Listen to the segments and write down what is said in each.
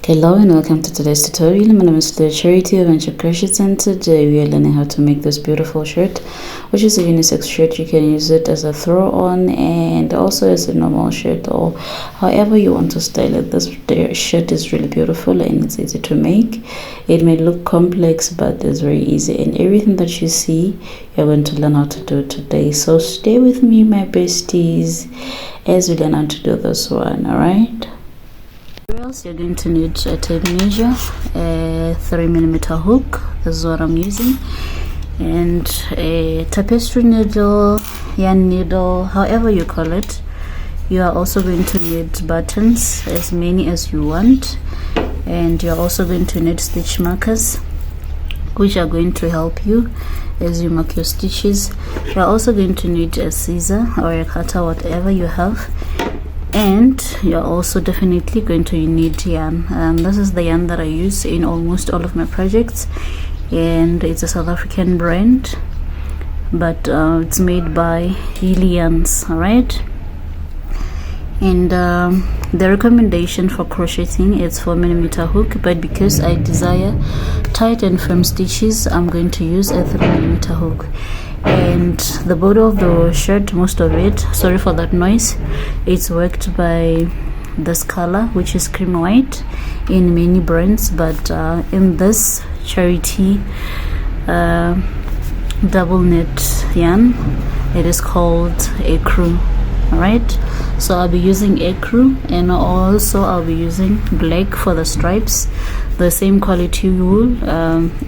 Hello and welcome to today's tutorial. My name is Charity of Venture Crochet, and today we are learning how to make this beautiful shirt, which is a unisex shirt. You can use it as a throw on and also as a normal shirt, or however you want to style it. This shirt is really beautiful and it's easy to make. It may look complex, but it's very easy, and everything that you see you're going to learn how to do today. So stay with me, my besties, as we learn how to do this one. All right, you're going to need a tape measure, a 3mm hook, this is what I'm using, and a tapestry needle, yarn needle, however you call it. You are also going to need buttons, as many as you want, and you're also going to need stitch markers, which are going to help you as you mark your stitches. You're also going to need a scissor or a cutter, whatever you have. And you're also definitely going to need yarn. This is the yarn that I use in almost all of my projects, and it's a South African brand, but it's made by Healy Yarns. All right, and the recommendation for crocheting is 4mm hook, but because I desire tight and firm stitches, I'm going to use a 3mm hook. And the body of the shirt, most of it, sorry for that noise, it's worked by this color, which is cream white, in many brands, but in this Charity double knit yarn, it is called Acrylic. All right, so I'll be using Acrylic, and also I'll be using black for the stripes, the same quality wool.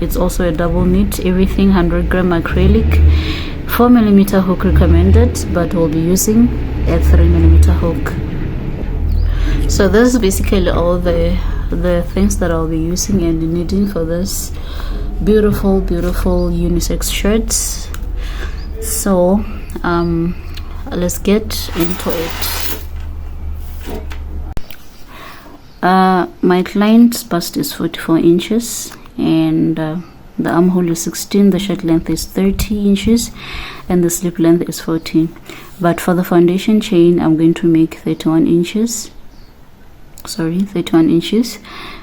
It's also a double knit, everything 100-gram acrylic, 4mm hook recommended, but we'll be using a 3mm hook. So this is basically all the things that I'll be using and needing for this beautiful unisex shirts. So let's get into it. My client's bust is 44 inches, and the armhole is 16, the shirt length is 30 inches, and the slip length is 14. But for the foundation chain, I'm going to make 31 inches,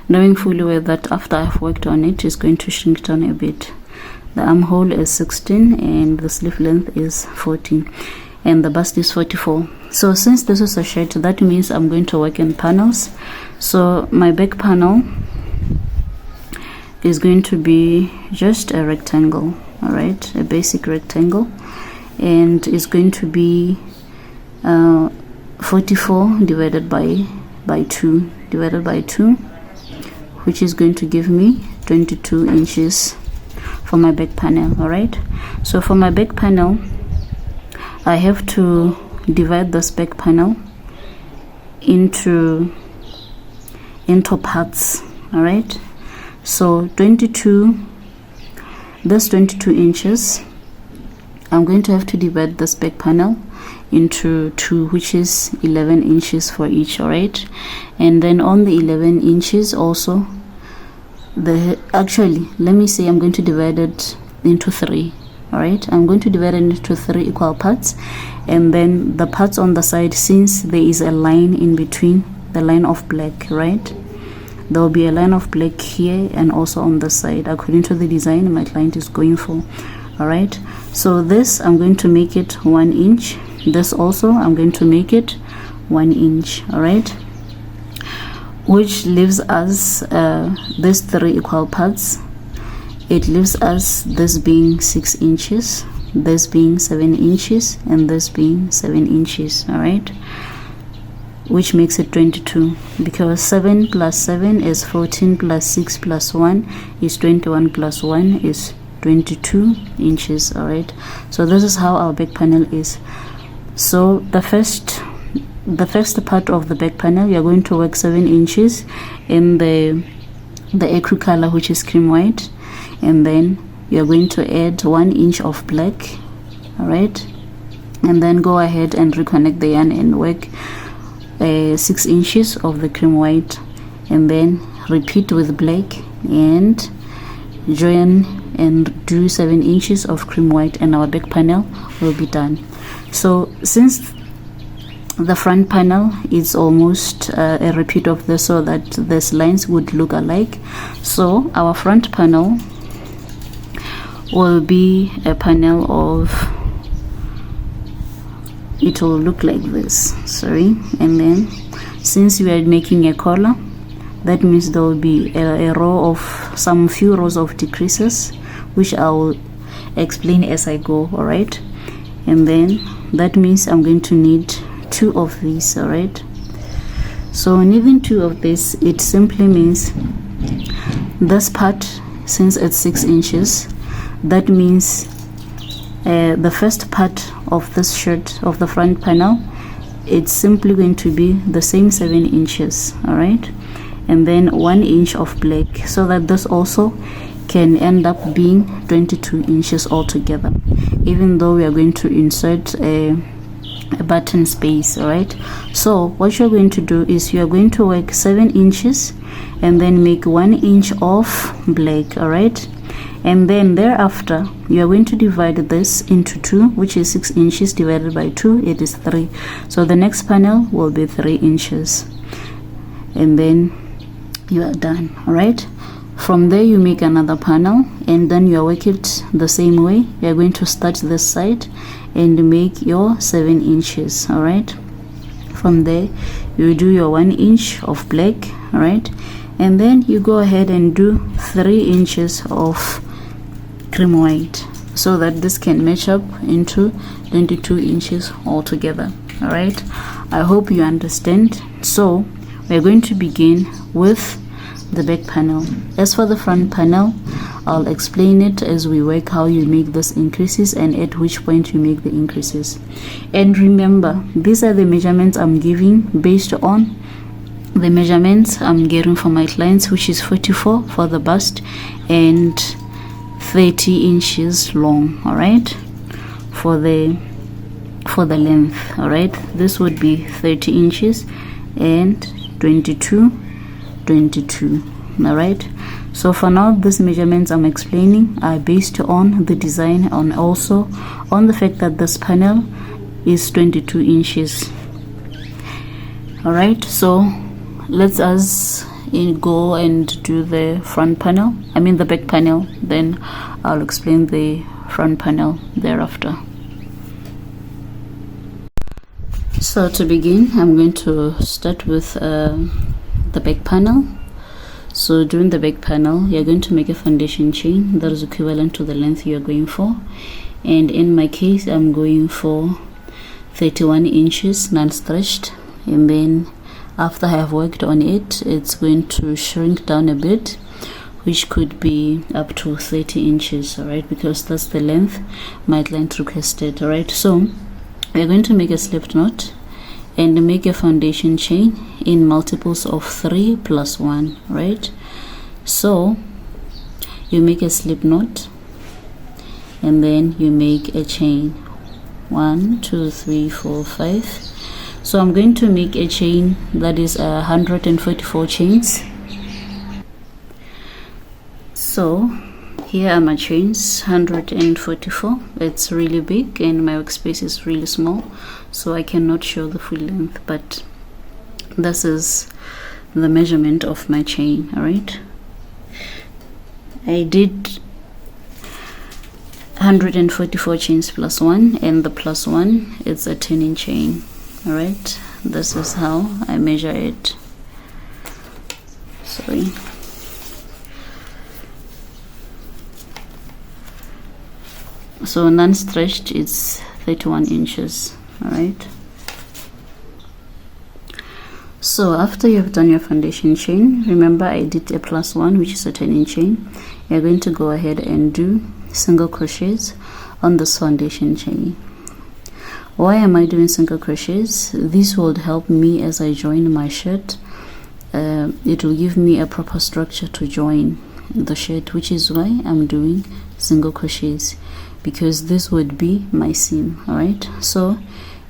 knowing fully well that after I've worked on it, it's going to shrink down a bit. The armhole is 16 and the slip length is 14, and the bust is 44. So since this is a shirt, that means I'm going to work in panels. So my back panel is going to be just a rectangle, all right, a basic rectangle, and it's going to be 44 divided by 2, which is going to give me 22 inches for my back panel. All right, so for my back panel, I have to divide this back panel into parts. All right, so 22 inches, I'm going to have to divide this back panel into 2, which is 11 inches for each. All right, and then on the 11 inches also, actually let me say I'm going to divide it into 3. All right, I'm going to divide it into 3 equal parts, and then the parts on the side, since there is a line in between, the line of black, right, there will be a line of black here and also on the side, according to the design my client is going for. All right, so this I'm going to make it 1 inch, this also I'm going to make it 1 inch. All right, which leaves us these 3 equal parts. It leaves us this being 6 inches, this being 7 inches, and this being 7 inches. All right, which makes it 22, because 7 plus 7 is 14, plus 6 plus 1 is 21, plus 1 is 22 inches. All right, so this is how our back panel is. So the first part of the back panel, we are going to work 7 inches in the acrylic color, which is cream white, and then we are going to add 1 inch of black. All right, and then go ahead and reconnect the yarn and work 6 inches of the cream white, and then repeat with black and join and do 7 inches of cream white, and our back panel will be done. So since the front panel is almost a repeat of this, so that these lines would look alike. So our front panel will be a panel of, it will look like this, sorry. And then since we are making a collar, that means there will be a row of some few rows of decreases, which I will explain as I go. All right, and then that means I'm going to need 2 of these. All right, so needing 2 of this, it simply means this part, since it's 6 inches, that means the first part of this shirt of the front panel, it's simply going to be the same 7 inches. All right, and then 1 inch of black, so that this also can end up being 22 inches altogether, even though we are going to insert a button space. All right, so what you're going to do is you are going to work 7 inches and then make 1 inch of black. All right, and then thereafter you are going to divide this into 2, which is 6 inches divided by 2, it is 3. So the next panel will be 3 inches, and then you are done. All right, from there you make another panel, and then you work it the same way. You are going to start this side and make your 7 inches. All right, from there you do your 1 inch of black. All right, and then you go ahead and do 3 inches of cream white, so that this can match up into 22 inches altogether. All right, I hope you understand. So we're going to begin with the back panel. As for the front panel, I'll explain it as we work how you make those increases and at which point you make the increases. And remember, these are the measurements I'm giving based on the measurements I'm getting from my clients, which is 44 for the bust and 30 inches long. All right, for the length. All right, this would be 30 inches and 22. All right, so for now, these measurements I'm explaining are based on the design and also on the fact that this panel is 22 inches. All right, so let's go and do the front panel, I mean the back panel, then I'll explain the front panel thereafter. So to begin, I'm going to start with the back panel. So during the back panel, you're going to make a foundation chain that is equivalent to the length you're going for, and in my case I'm going for 31 inches non-stretched, and then after I have worked on it, it's going to shrink down a bit, which could be up to 30 inches. All right, because that's the length my client requested. All right, so we're going to make a slip knot and make a foundation chain in multiples of 3 plus 1. Right, so you make a slip knot and then you make a chain 1 2 3 4 5. So I'm going to make a chain that is 144 chains. So here are my chains, 144. It's really big and my workspace is really small, so I cannot show the full length, but this is the measurement of my chain. All right, I did 144 chains plus 1, and the plus 1 is a 10-inch chain. All right, this is how I measure it. Sorry. So non-stretched is 31 inches. All right, so after you've done your foundation chain, remember I did a plus 1, which is a 10-inch chain. You're going to go ahead and do single crochets on this foundation chain. Why am I doing single crochets? This will help me as I join my shirt. It will give me a proper structure to join the shirt, which is why I'm doing single crochets, because this would be my seam. All right, so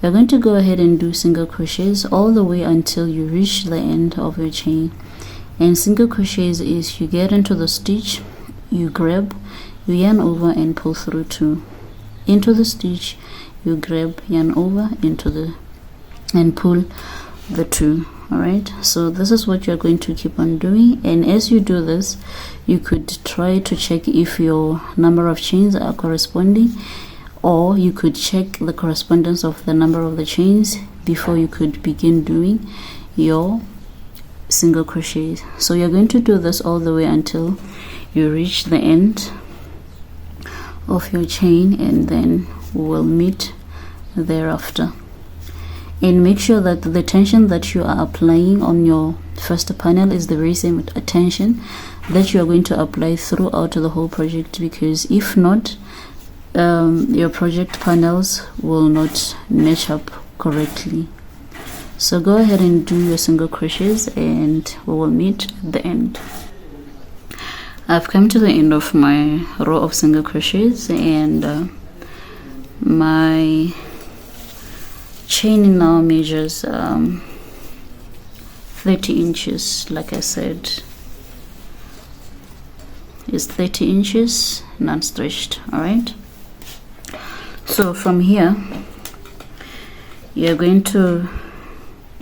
you're going to go ahead and do single crochets all the way until you reach the end of your chain. And single crochets is you get into the stitch, you grab, you yarn over and pull through 2 into the stitch, you grab, yarn over into the and pull the 2. All right, so this is what you're going to keep on doing, and as you do this, you could try to check if your number of chains are corresponding, or you could check the correspondence of the number of the chains before you could begin doing your single crochet. So you're going to do this all the way until you reach the end of your chain, and then we'll meet thereafter. And make sure that the tension that you are applying on your first panel is the very same tension that you are going to apply throughout the whole project, because if not, your project panels will not match up correctly. So go ahead and do your single crochets, and we will meet at the end. I've come to the end of my row of single crochets, and my chain now measures 30 inches. Like I said, is 30 inches non-stretched. All right, so from here you're going to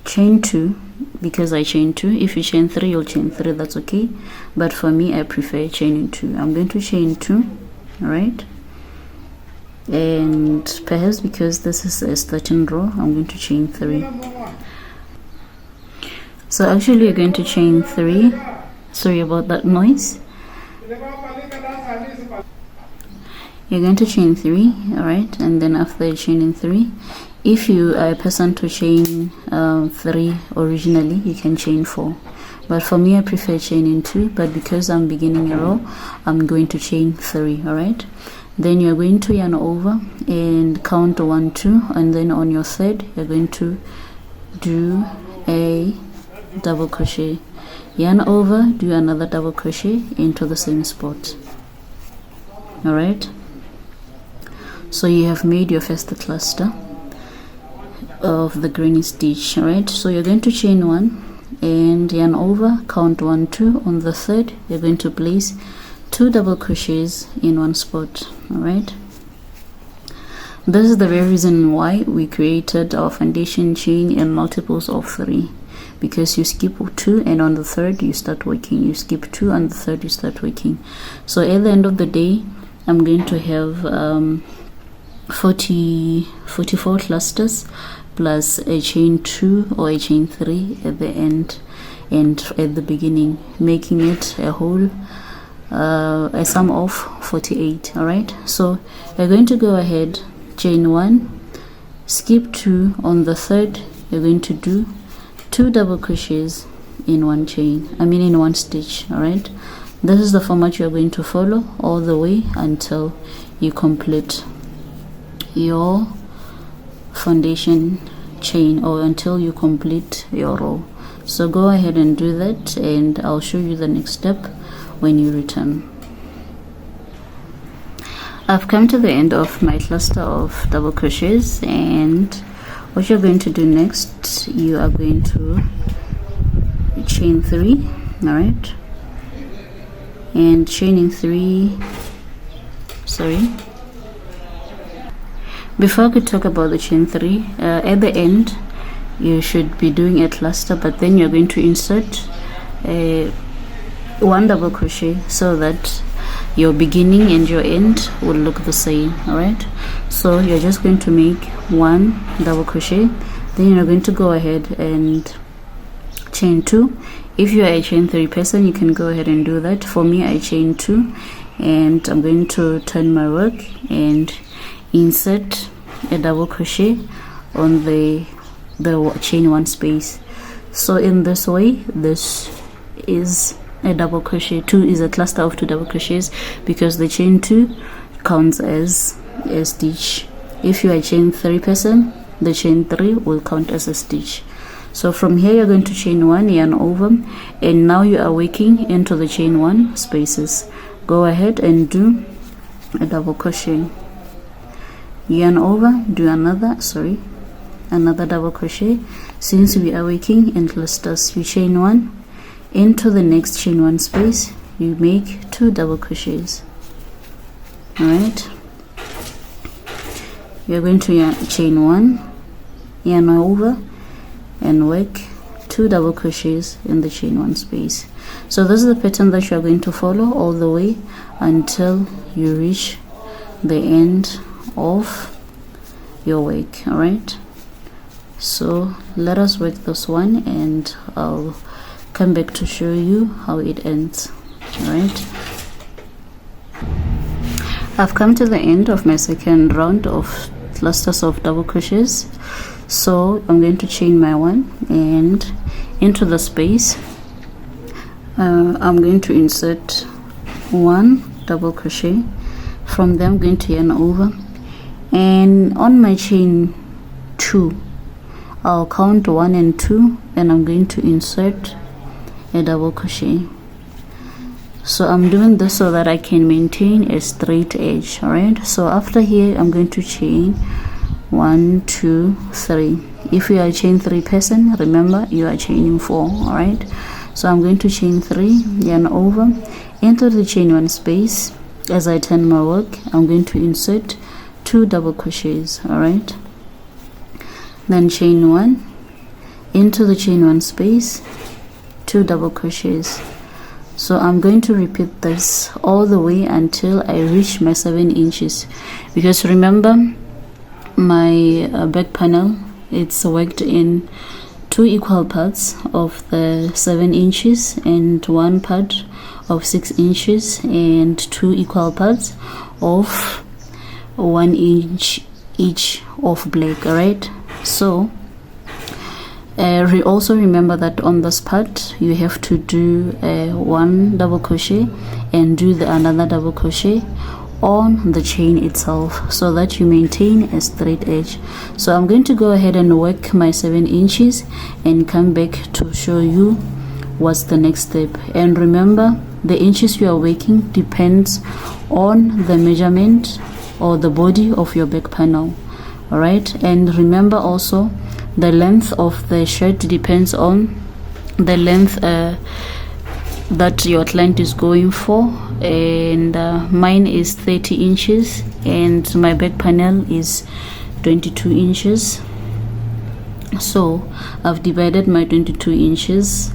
chain 2, because I chain 2. If you chain 3, you'll chain 3, that's okay, but for me I prefer chaining 2. I'm going to chain 2. All right, and perhaps because this is a starting row, I'm going to chain 3. So actually you're going to chain 3. Sorry about that noise. You're going to chain 3. all right, and then after chaining 3, if you are a person to chain 3 originally, you can chain 4, but for me I prefer chaining 2, but because I'm beginning a row, I'm going to chain 3. all right, then you're going to yarn over and count 1, 2, and then on your third you're going to do a double crochet, yarn over, do another double crochet into the same spot. All right, so you have made your first cluster of the granny stitch. all right, so you're going to chain 1 and yarn over, count 1, 2. On the third you're going to place 2 double crochets in one spot. all right, this is the very reason why we created our foundation chain in multiples of 3, because you skip 2 and on the third you start working, you skip 2 and the third you start working. So at the end of the day, I'm going to have 44 clusters plus a chain 2 or a chain 3 at the end and at the beginning, making it a whole a sum of 48. all right, so you're going to go ahead, chain 1, skip 2. On the third you're going to do 2 double crochets in one chain, in one stitch. all right, this is the format you're going to follow all the way until you complete your foundation chain, or until you complete your row. So go ahead and do that, and I'll show you the next step when you return. I've come to the end of my cluster of double crochets, and what you're going to do next, you are going to chain 3. all right, and chaining 3, sorry, before I could talk about the chain 3, at the end you should be doing a cluster, but then you're going to insert 1 double crochet so that your beginning and your end will look the same. all right, so you're just going to make 1 double crochet, then you're going to go ahead and chain 2. If you are a chain 3 person, you can go ahead and do that. For me, I chain 2, and I'm going to turn my work and insert a double crochet on the chain 1 space. So in this way, this is a double crochet. 2 is a cluster of 2 double crochets, because the chain 2 counts as a stitch. If you are a chain 3 person, the chain 3 will count as a stitch. So from here you're going to chain 1, yarn over, and now you are working into the chain 1 spaces. Go ahead and do a double crochet, yarn over, do another double crochet. Since we are working in clusters, you chain 1 into the next chain 1 space, you make 2 double crochets. all right, you're going to chain 1, yarn over, and work 2 double crochets in the chain 1 space. So this is the pattern that you are going to follow all the way until you reach the end of your work. All right, so let us work this one and I'll come back to show you how it ends. All right, I've come to the end of my second round of clusters of double crochets. So I'm going to chain my 1 and into the space I'm going to insert 1 double crochet. From there I'm going to yarn over, and on my chain 2 I'll count 1 and 2 and I'm going to insert a double crochet. So I'm doing this so that I can maintain a straight edge. All right, so after here I'm going to chain 1 2 3. If you are a chain 3 person, remember you are chaining 4. All right, so I'm going to chain 3, yarn over, enter the chain 1 space. As I turn my work, I'm going to insert 2 double crochets. All right, then chain 1, into the chain 1 space, 2 double crochets. So I'm going to repeat this all the way until I reach my 7 inches, because remember my back panel, it's worked in 2 equal parts of the 7 inches and 1 part of 6 inches and 2 equal parts of 1 inch each of black. All right, so also remember that on this part you have to do 1 double crochet and do the another double crochet on the chain itself so that you maintain a straight edge. So I'm going to go ahead and work my 7 inches and come back to show you what's the next step. And remember, the inches you are working depends on the measurement or the body of your back panel. All right, and remember also the length of the shirt depends on the length that your client is going for, and mine is 30 inches and my back panel is 22 inches. So I've divided my 22 inches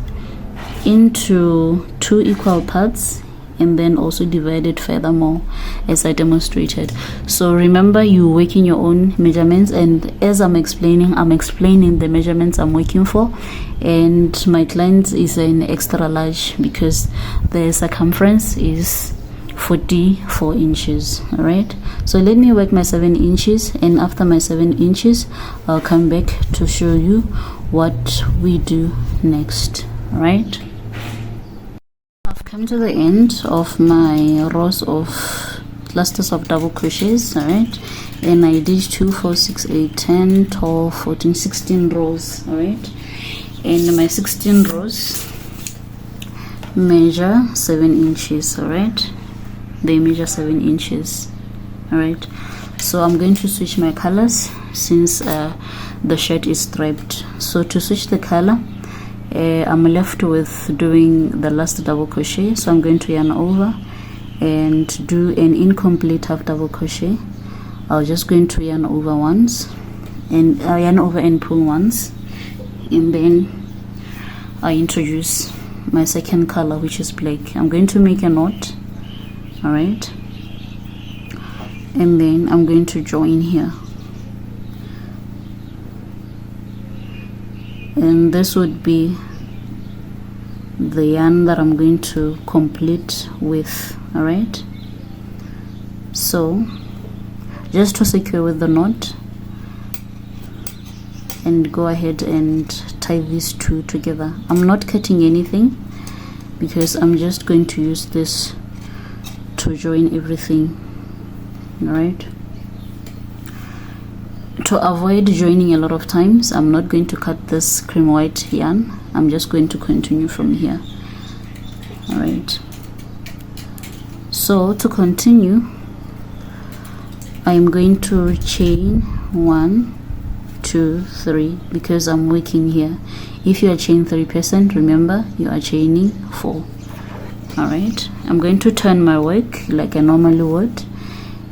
into 2 equal parts and then also divided furthermore as I demonstrated. So remember, you working your own measurements, and as I'm explaining the measurements I'm working for, and my client is an extra large because the circumference is 44 inches. All right, so let me work my 7 inches, and after my 7 inches I'll come back to show you what we do next. All right, I've come to the end of my rows of clusters of double crochets. All right, and I did 2 4 6 8 10 12 14 16 rows. All right, and my 16 rows measure 7 inches. All right, they measure 7 inches. All right, so I'm going to switch my colors since the shirt is striped. So to switch the color, I'm left with doing the last double crochet, so I'm going to yarn over and do an incomplete half double crochet. I'm just going to yarn over once and yarn over and pull once, and then I introduce my second color, which is black. I'm going to make a knot. All right, and then I'm going to join here, and this would be the yarn that I'm going to complete with. All right, so just to secure with the knot, and go ahead and tie these two together. I'm not cutting anything because I'm just going to use this to join everything. All right, to avoid joining a lot of times, I'm not going to cut this cream white yarn. I'm just going to continue from here. All right, so to continue, I'm going to chain 1 2 3 because I'm working here. If you are chain 3%, remember you are chaining 4. All right, I'm going to turn my work like I normally would,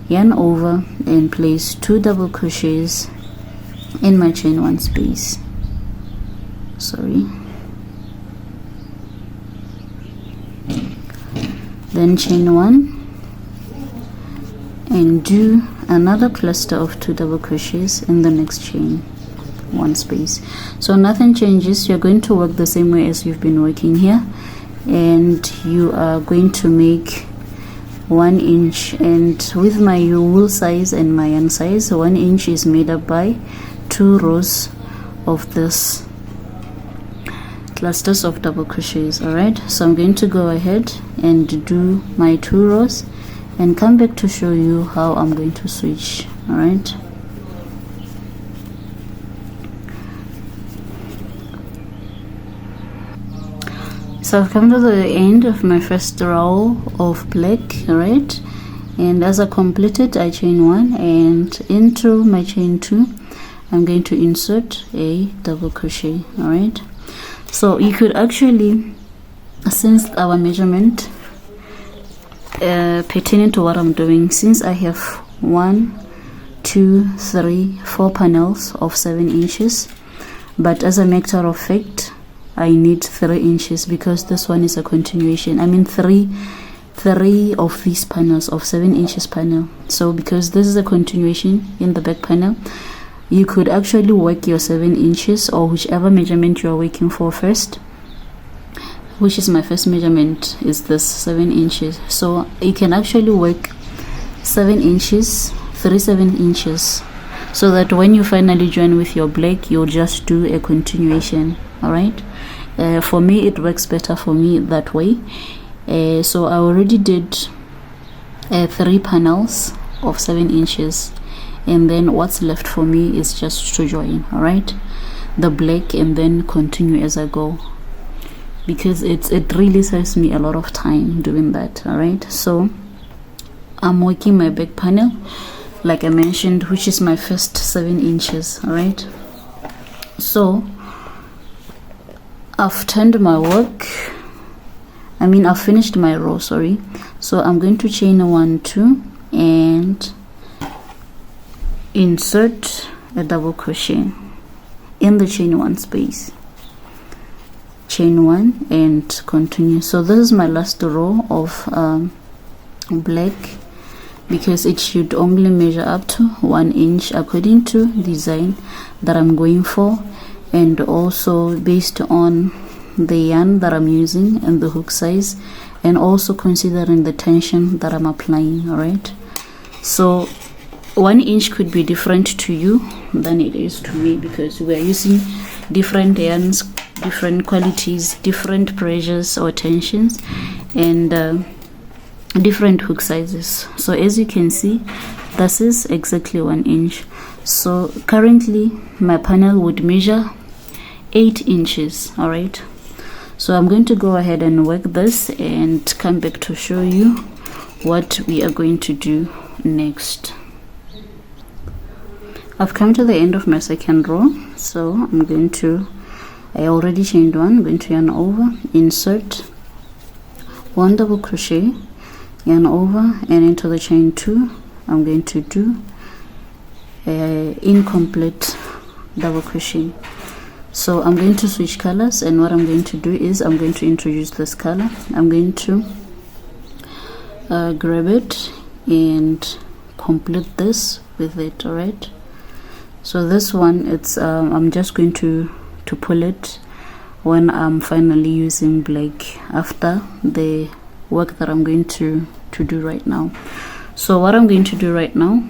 yarn over and place 2 double crochets in my chain 1 space. sorry, then chain 1 and do another cluster of 2 double crochets in the next chain 1 space. So nothing changes. You're going to work the same way as you've been working here, and you are going to make 1 inch, and with my wool size and my yarn size, 1 inch is made up by 2 rows of this clusters of double crochets. All right, so I'm going to go ahead and do my 2 rows and come back to show you how I'm going to switch. All right, so I've come to the end of my first row of black. All right, and as I complete it, I chain 1, and into my chain 2 I'm going to insert a double crochet. All right, so you could actually, since our measurement pertaining to what I'm doing, since I have 1, 2, 3, 4 panels of 7 inches, but as a matter of fact I need 3 inches because this one is a continuation. I mean three of these panels of 7 inches panel. So because this is a continuation in the back panel, you could actually work your 7 inches or whichever measurement you are working for first, which is my first measurement is this 7 inches. So you can actually work 7 inches, 7 inches, so that when you finally join with your black, you'll just do a continuation. All right, for me it works better for me that way. So I already did 3 panels of 7 inches, and then what's left for me is just to join, all right, the black and then continue as I go, because it really saves me a lot of time doing that. All right, so I'm working my back panel like I mentioned, which is my first 7 inches. All right, so I've turned my work, I've finished my row, sorry. So I'm going to chain 1, 2 and insert a double crochet in the chain 1 space, chain 1 and continue. So this is my last row of black, because it should only measure up to 1 inch according to design that I'm going for, and also based on the yarn that I'm using and the hook size, and also considering the tension that I'm applying. All right, so 1 inch could be different to you than it is to me, because we are using different yarns, different qualities, different pressures or tensions, and different hook sizes. So as you can see, this is exactly 1 inch. So currently my panel would measure 8 inches. All right, so I'm going to go ahead and work this and come back to show you what we are going to do next. I've come to the end of my second row, so I already chained 1, I'm going to yarn over, insert 1 double crochet, yarn over, and into the chain 2 I'm going to do incomplete double crochet. So I'm going to switch colors, and what I'm going to do is I'm going to introduce this color. I'm going to grab it and complete this with it. All right, so this one, it's I'm just going to pull it when I'm finally using black after the work that I'm going to do right now. So what I'm going to do right now,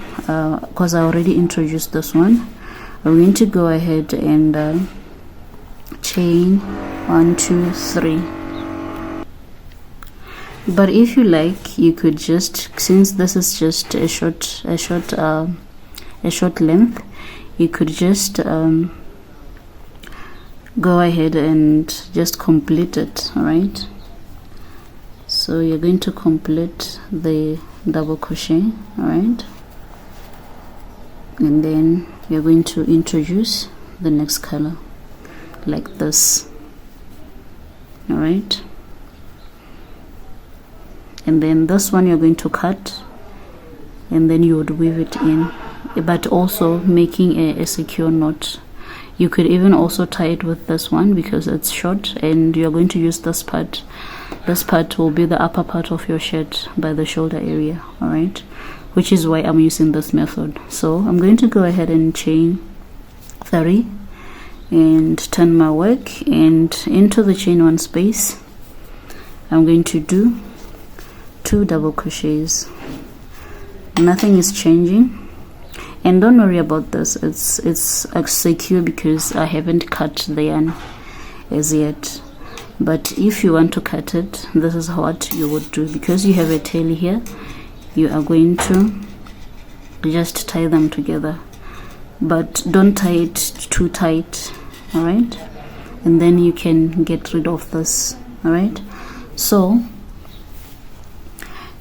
because I already introduced this one, I'm going to go ahead and chain 1, 2, 3. But if you like, you could just, since this is just a short length, you could just go ahead and just complete it. All right, so you're going to complete the double crochet. All right, and then you're going to introduce the next color like this. All right, and then this one you're going to cut, and then you would weave it in, but also making a secure knot You could even also tie it with this one because it's short, and you're going to use this part. This part will be the upper part of your shirt by the shoulder area, all right, which is why I'm using this method. So I'm going to go ahead and chain 3 and turn my work, and into the chain 1 space I'm going to do 2 double crochets. Nothing is changing, and don't worry about this, it's secure because I haven't cut the yarn as yet. But if you want to cut it, this is what you would do. Because you have a tail here, you are going to just tie them together, but don't tie it too tight, all right, and then you can get rid of this, all right. So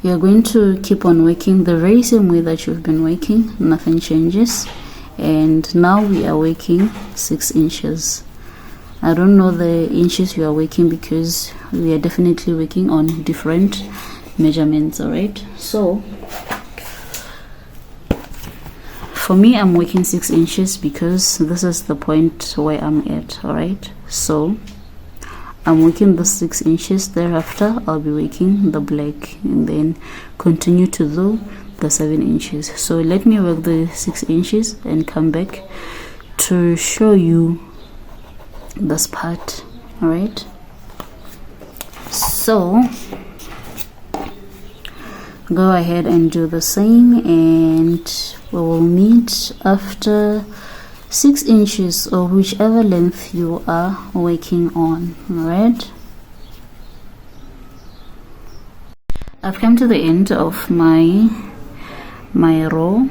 you're going to keep on working the very same way that you've been working, nothing changes. And now we are working 6 inches. I don't know the inches you are working because we are definitely working on different measurements, all right. So for me, I'm working 6 inches because this is the point where I'm at, all right. So I'm working the 6 inches. Thereafter I'll be working the black and then continue to do the 7 inches. So let me work the 6 inches and come back to show you this part, all right. So go ahead and do the same, and we will meet after 6 inches or whichever length you are working on, all right. I've come to the end of my row,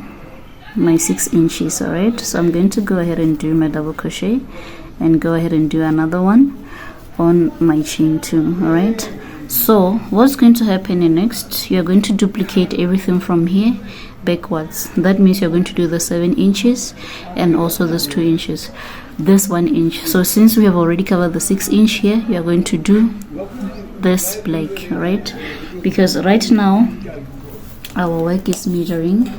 my 6 inches, all right. So I'm going to go ahead and do my double crochet and go ahead and do another one on my chain 2, all right. So what's going to happen next, you're going to duplicate everything from here backwards. That means you're going to do the 7 inches and also this 2 inches, this 1 inch. So since we have already covered the 6 inch here, you're going to do this black, right? Because right now our work is measuring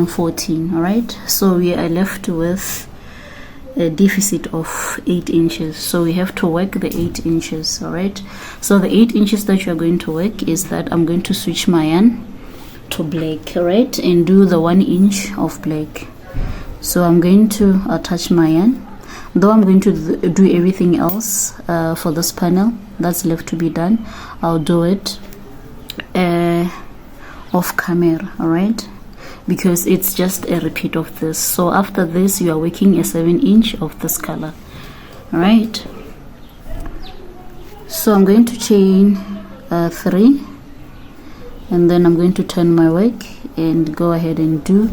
14, all right. So we are left with a deficit of 8 inches, so we have to work the 8 inches, all right. So the 8 inches that you're going to work is that I'm going to switch my yarn to black, all right, and do the 1 inch of black. So I'm going to attach my yarn, though I'm going to do everything else for this panel that's left to be done. I'll do it off camera, all right, because it's just a repeat of this. So after this you are working a 7 inch of this color, all right. So I'm going to chain 3, and then I'm going to turn my work and go ahead and do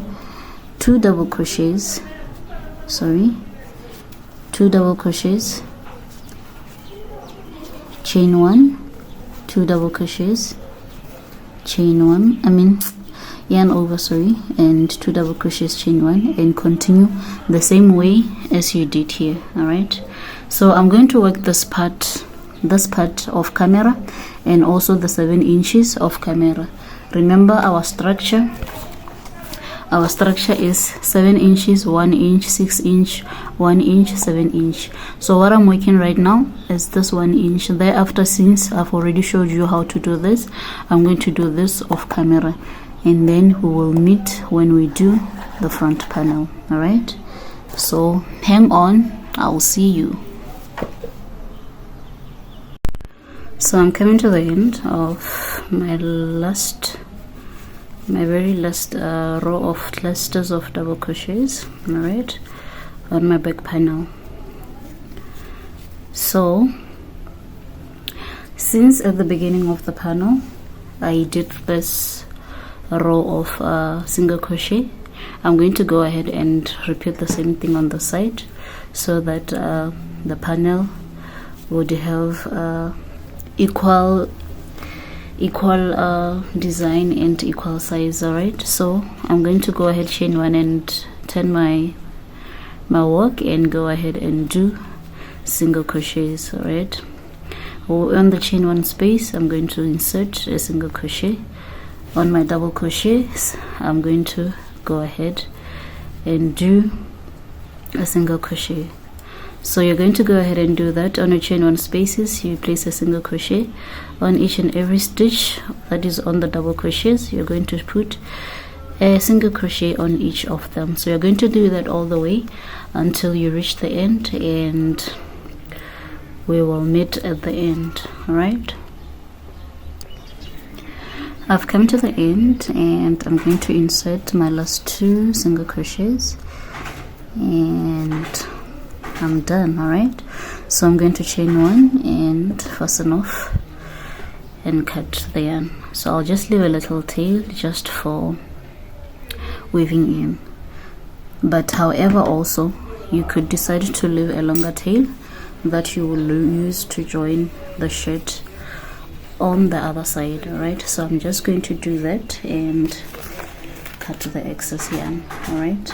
2 double crochets, 2 double crochets, chain 1, 2 double crochets, chain 1, yarn over, and 2 double crochets, chain 1, and continue the same way as you did here, all right. So I'm going to work this part of camera and also the 7 inches of camera. Remember our structure is 7 inches, 1 inch, 6 inch, 1 inch, 7 inch. So what I'm working right now is this 1 inch. Thereafter, since I've already showed you how to do this, I'm going to do this off camera, and then we will meet when we do the front panel, all right. So hang on, I'll see you. So I'm coming to the end of my very last row of clusters of double crochets, all right, on my back panel. So since at the beginning of the panel I did this row of single crochet, I'm going to go ahead and repeat the same thing on the side so that the panel would have equal design and equal size, all right. So I'm going to go ahead, chain 1, and turn my work and go ahead and do single crochets, all right. On the chain 1 space, I'm going to insert a single crochet. On my double crochets, I'm going to go ahead and do a single crochet. So you're going to go ahead and do that. On your chain 1 spaces, you place a single crochet on each and every stitch that is on the double crochets. You're going to put a single crochet on each of them. So you're going to do that all the way until you reach the end, and we will meet at the end. All right, I've come to the end, and I'm going to insert my last 2 single crochets, and I'm done. All right, so I'm going to chain 1 and fasten off and cut the yarn. So I'll just leave a little tail just for weaving in, but however also you could decide to leave a longer tail that you will use to join the shirt on the other side. All right, so I'm just going to do that and cut the excess yarn. All right,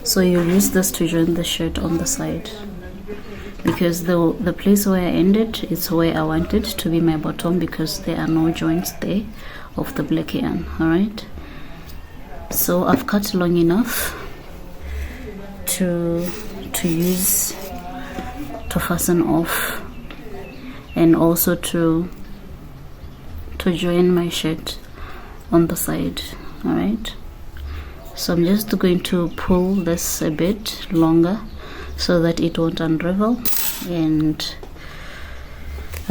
so you'll use this to join the shirt on the side, because the place where I ended is where I wanted to be my bottom, because there are no joints there of the black yarn. All right, so I've cut long enough to use to fasten off, and also to join my shirt on the side. All right, so I'm just going to pull this a bit longer so that it won't unravel, and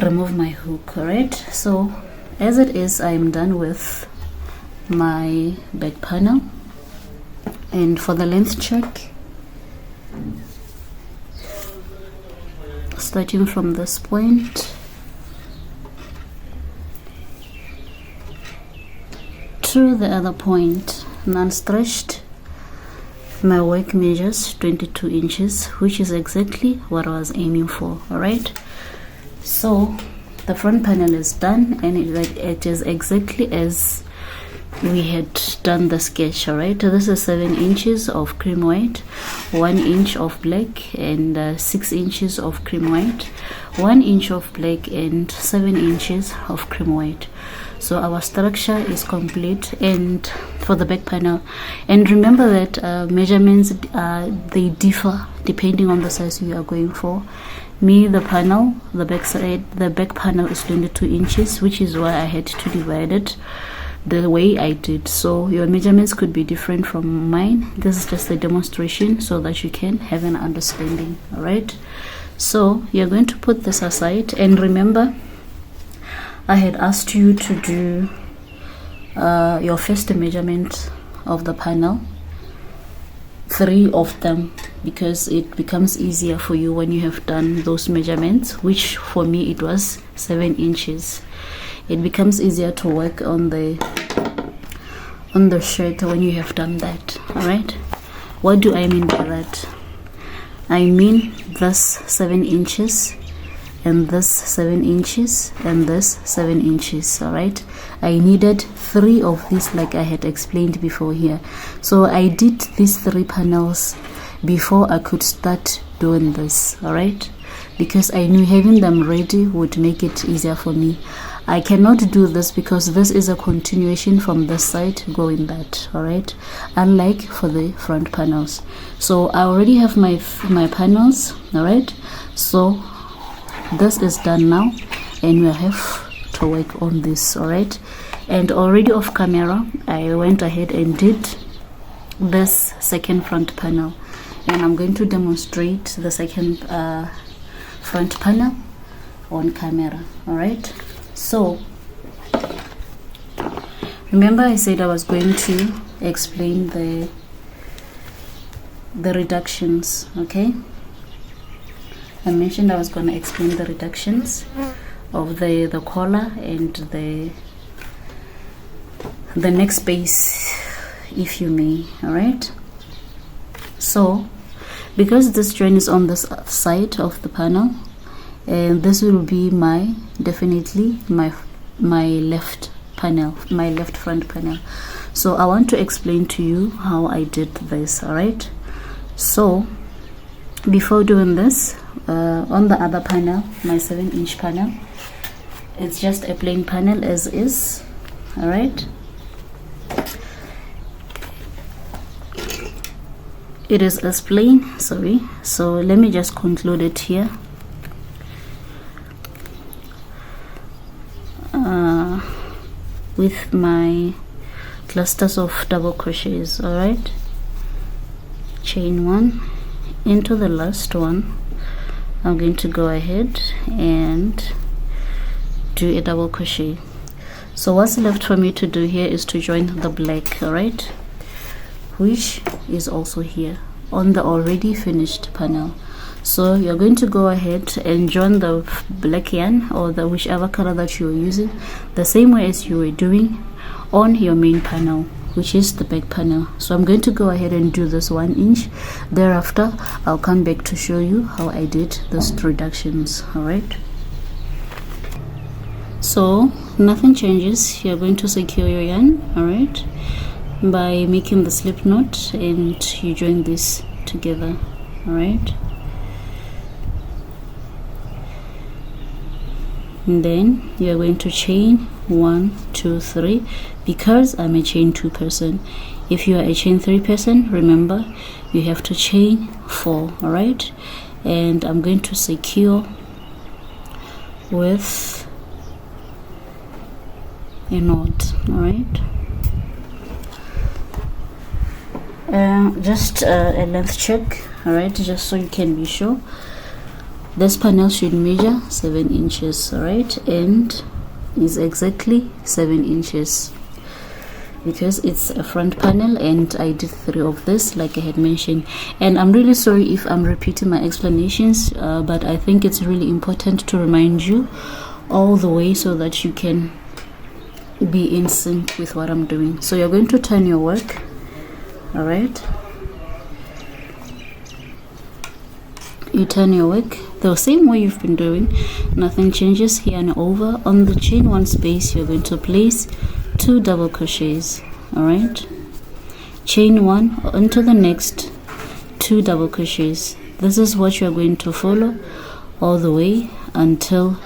remove my hook. All right, so as it is, I'm done with my back panel, and for the length check, starting from this point to the other point, non-stretched, my work measures 22 inches, which is exactly what I was aiming for. All right, so the front panel is done, and it is exactly as we had done the sketch. All right, so this is 7 inches of cream white, 1 inch of black, and 6 inches of cream white, 1 inch of black, and 7 inches of cream white. So our structure is complete, and for the back panel, and remember that measurements they differ depending on the size you are going for. Me, the panel, the back panel is 22 inches, which is why I had to divide it the way I did. So your measurements could be different from mine. This is just a demonstration so that you can have an understanding. All right, so you're going to put this aside, and remember I had asked you to do your first measurement of the panel, 3 of them, because it becomes easier for you when you have done those measurements, which for me it was 7 inches. It becomes easier to work on the shirt when you have done that. All right, what do I mean by that? I mean this 7 inches, and this 7 inches, and this 7 inches. All right, I needed 3 of these, like I had explained before here. So I did these 3 panels before I could start doing this. All right, because I knew having them ready would make it easier for me. I cannot do this because this is a continuation from this side going that. All right, unlike for the front panels. So I already have my panels. All right, so this is done now, and we have to work on this. All right, and already off camera I went ahead and did this second front panel, and I'm going to demonstrate the second front panel on camera. All right, so remember I said I was going to explain the reductions. Okay, I mentioned I was going to explain the reductions of the collar and the neck space, if you may. All right, so because this joint is on this side of the panel, and this will be definitely my left panel, my left front panel. So I want to explain to you how I did this. All right, so before doing this, on the other panel, my 7-inch panel, it's just a plain panel as is. All right, it is as plain, sorry. So let me just conclude it here. With my clusters of double crochets. All right, chain 1 into the last one. I'm going to go ahead and do a double crochet. So what's left for me to do here is to join the black, all right, which is also here on the already finished panel. So you're going to go ahead and join the black yarn, or the whichever color that you're using, the same way as you were doing on your main panel, which is the back panel. So I'm going to go ahead and do this 1 inch. Thereafter I'll come back to show you how I did those reductions. All right, so nothing changes. You're going to secure your yarn, all right, by making the slip knot, and you join this together. All right, and then you're going to chain 1 2 3, because I'm a chain 2 person. If you are a chain 3 person, remember you have to chain 4. all right, and I'm going to secure with a knot. All right, just a length check, all right, just so you can be sure. This panel should measure 7 inches, all right, and is exactly 7 inches, because it's a front panel and I did 3 of this, like I had mentioned. And I'm really sorry if I'm repeating my explanations, but I think it's really important to remind you all the way so that you can be in sync with what I'm doing. So you're going to turn your work, all right, you turn your work the same way you've been doing. Nothing changes here and over. On the chain 1 space, you're going to place 2 double crochets. All right, chain 1 into the next 2 double crochets. This is what you're going to follow all the way until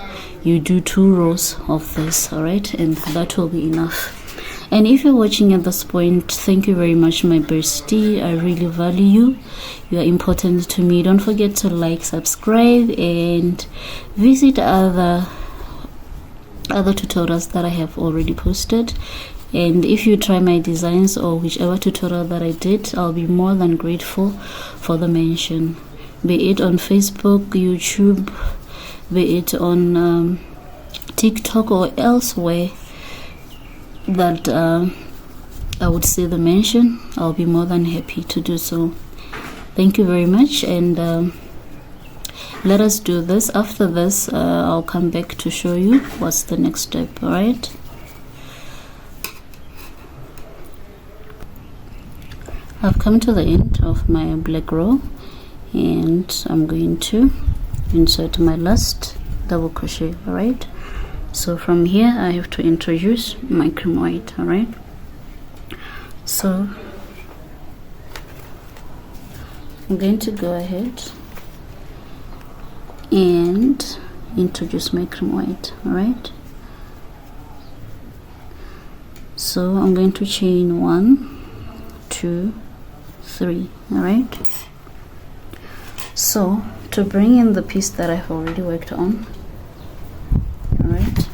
you do 2 rows of this. All right, and that will be enough. And if you're watching at this point, thank you very much, my bestie. I really value you. You are important to me. Don't forget to like, subscribe, and visit other tutorials that I have already posted. And if you try my designs or whichever tutorial that I did, I'll be more than grateful for the mention, be it on Facebook, YouTube, be it on TikTok or elsewhere that I would say the mention. I'll be more than happy to do so. Thank you very much, and let us do this. After this, I'll come back to show you what's the next step. All right, I've come to the end of my black row, and I'm going to insert my last double crochet. All right, so from here I have to introduce my cream white. All right, so I'm going to go ahead and introduce my cream white. All right, so I'm going to chain 1 2 3. all right, so to bring in the piece that I've already worked on, all right,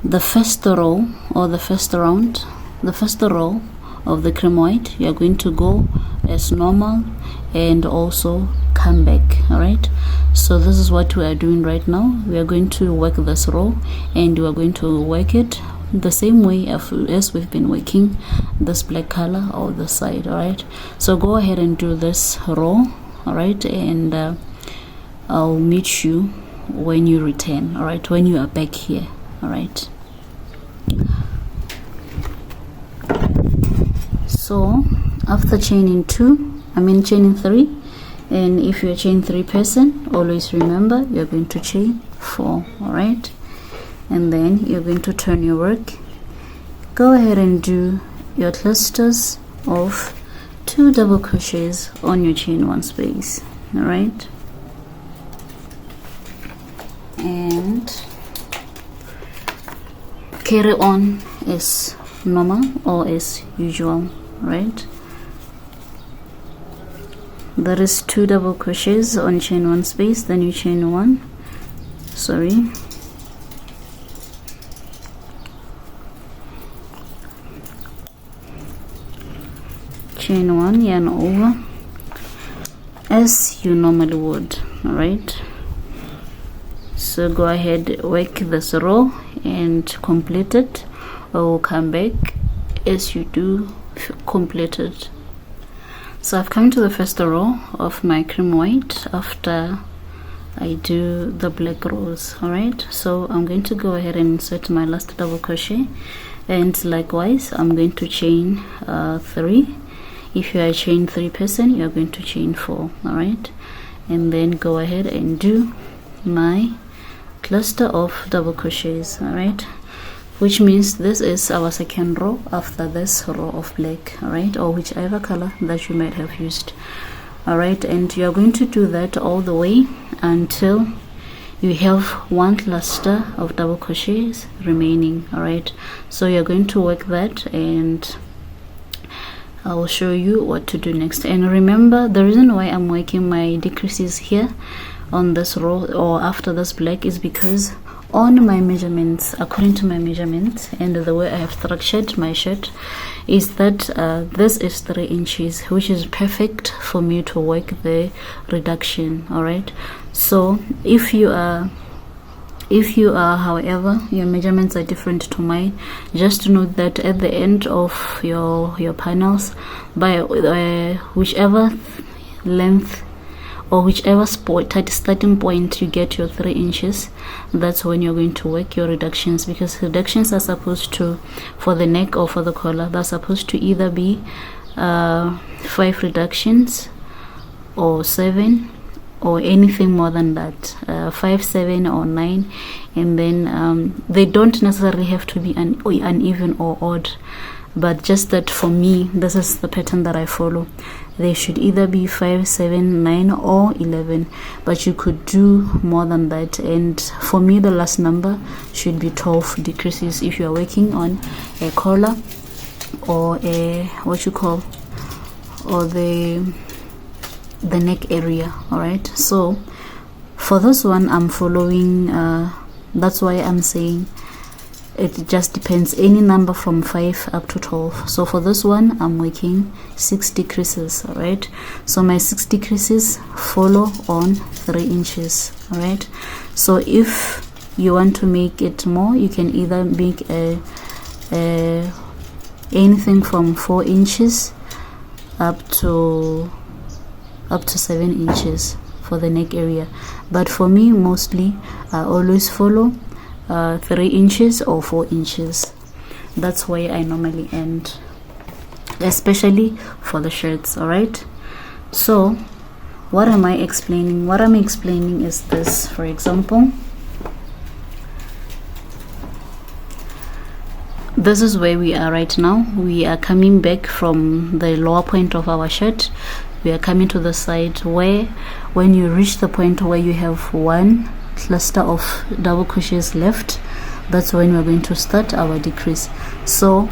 the first row or the first round, the first row of the cream white, you're going to go as normal and also come back. All right, so this is what we are doing right now. We are going to work this row, and we are going to work it the same way as we've been working this black color or the side. All right, so go ahead and do this row. All right, and I'll meet you when you return. All right, when you are back here. All right, so after chaining 3, and if you're a chain 3 person, always remember you're going to chain 4. all right, and then you're going to turn your work. Go ahead and do your clusters of 2 double crochets on your chain 1 space. All right, and carry on as normal or as usual, right? That is 2 double crochets on chain 1 space, then you chain 1, chain 1, yarn over as you normally would. All right, so go ahead, work this row and complete it, or we'll come back as you do complete it. So I've come to the first row of my cream white after I do the black rows. All right, so I'm going to go ahead and insert my last double crochet, and likewise I'm going to chain 3. If you are a chain 3 person, you're going to chain 4. All right, and then go ahead and do my cluster of double crochets. All right, which means this is our second row after this row of black. All right, or whichever color that you might have used. All right, and you are going to do that all the way until you have 1 cluster of double crochets remaining. All right, so you're going to work that, and I will show you what to do next. And remember, the reason why I'm working my decreases here on this row or after this black is because on my measurements, according to my measurements and the way I have structured my shirt, is that this is 3 inches, which is perfect for me to work the reduction. All right, so if you are however your measurements are different to mine, just note that at the end of your panels, by whichever length or whichever starting point you get your 3 inches, that's when you're going to work your reductions, because reductions are supposed to, for the neck or for the collar, they're supposed to either be 5 reductions or 7, or anything more than that, 5, 7 or 9, and then they don't necessarily have to be uneven or odd, but just that for me, this is the pattern that I follow. They should either be 5, 7, 9 or 11, but you could do more than that. And for me, the last number should be 12 decreases if you are working on a collar or a the neck area. All right, so for this one I'm following that's why I'm saying it just depends, any number from 5 up to 12. So for this one I'm working 6 decreases. All right, so my 6 decreases follow on 3 inches. All right, so if you want to make it more, you can either make anything from 4 inches up to 7 inches for the neck area, but for me mostly I always follow 3 inches or 4 inches. That's where I normally end, especially for the shirts. All right, so what am I explaining? What I'm explaining is this. For example, this is where we are right now. We are coming back from the lower point of our shirt. We are coming to the side where when you reach the point where you have 1 cluster of double crochets left, that's when we're going to start our decrease. So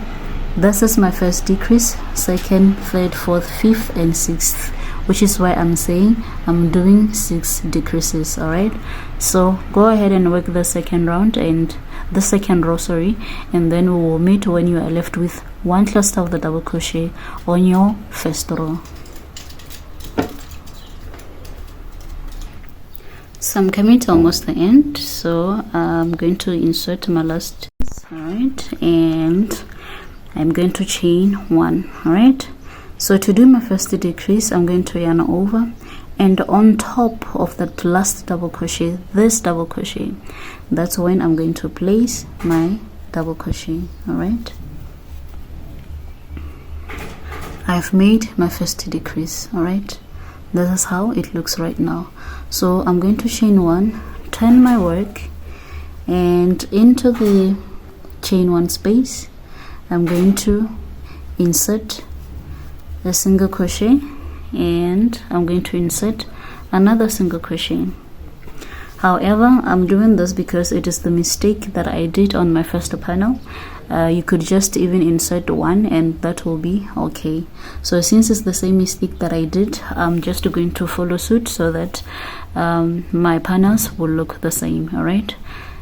this is my first decrease, second, third, fourth, fifth and sixth, which is why I'm saying I'm doing 6 decreases. All right, so go ahead and work the second round and the second row, and then we will meet when you are left with 1 cluster of the double crochet on your first row. So I'm coming to almost the end, so I'm going to insert my last. All right, and I'm going to chain 1. All right, so to do my first decrease, I'm going to yarn over, and on top of that last double crochet, this double crochet, that's when I'm going to place my double crochet. All right, I've made my first decrease. All right, this is how it looks right now. So I'm going to chain 1, turn my work, and into the chain 1 space I'm going to insert a single crochet, and I'm going to insert another single crochet. However, I'm doing this because it is the mistake that I did on my first panel. You could just even insert one and that will be okay. So since it's the same mistake that I did, I'm just going to follow suit so that my panels will look the same. All right,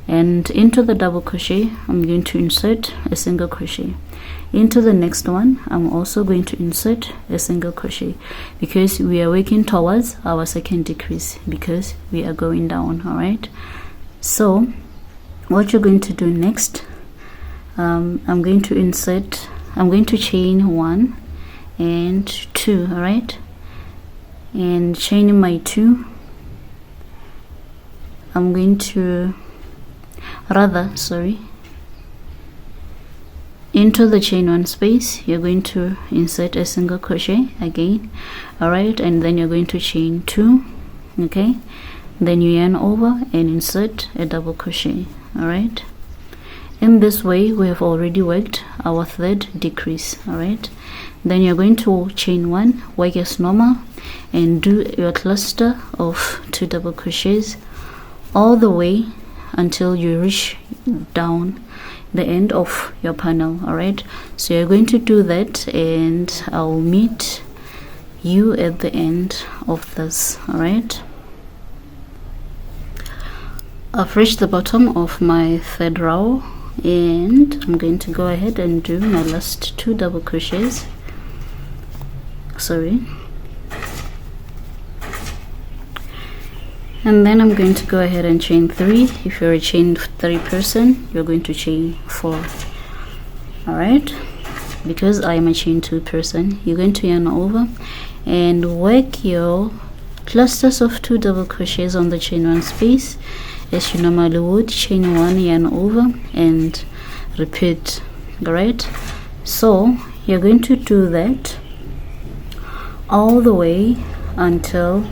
and into the double crochet I'm going to insert a single crochet. Into the next one I'm also going to insert a single crochet, because we are working towards our second decrease, because we are going down. All right, so what you're going to do next, I'm going to chain 1 and 2. all right, and chaining my 2, I'm going to into the chain 1 space you're going to insert a single crochet again. All right, and then you're going to chain 2. okay, then you yarn over and insert a double crochet. all right, in this way we have already worked our third decrease. all right, then you're going to chain 1, work as normal, and do your cluster of 2 double crochets all the way until you reach down the end of your panel. all right, so you're going to do that and I'll meet you at the end of this. all right, I've reached the bottom of my third row and I'm going to go ahead and do my last 2 double crochets. And then I'm going to go ahead and chain 3. If you're a chain 3 person, you're going to chain 4. all right, because I am a chain 2 person, you're going to yarn over and work your clusters of 2 double crochets on the chain 1 space as you normally would. Chain 1, yarn over and repeat. all right, so you're going to do that all the way until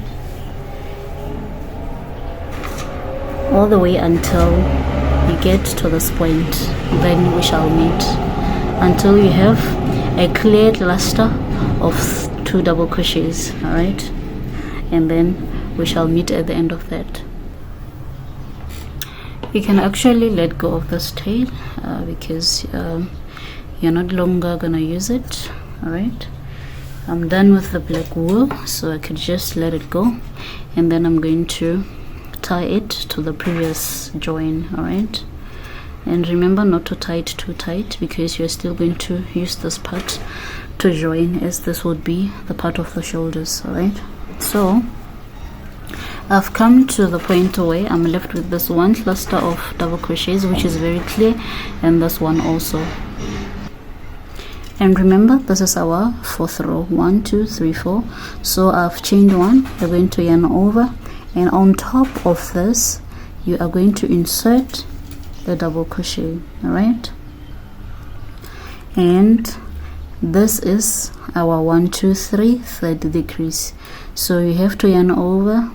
you get to this point. Then we shall meet until you have a clear cluster of 2 double crochets. all right, and then we shall meet at the end of that. You can actually let go of this tail because you're not longer gonna use it. all right, I'm done with the black wool, so I could just let it go, and then I'm going to tie it to the previous join. all right, and remember not to tie it too tight, because you're still going to use this part to join, as this would be the part of the shoulders. all right, so I've come to the point where I'm left with this one cluster of double crochets, which is very clear, and this one also. And remember, this is our 4th row. 1 2 3 4. So I've chained 1, you're going to yarn over, and on top of this you are going to insert the double crochet. all right, and this is our 1 2 3 third decrease. So you have to yarn over,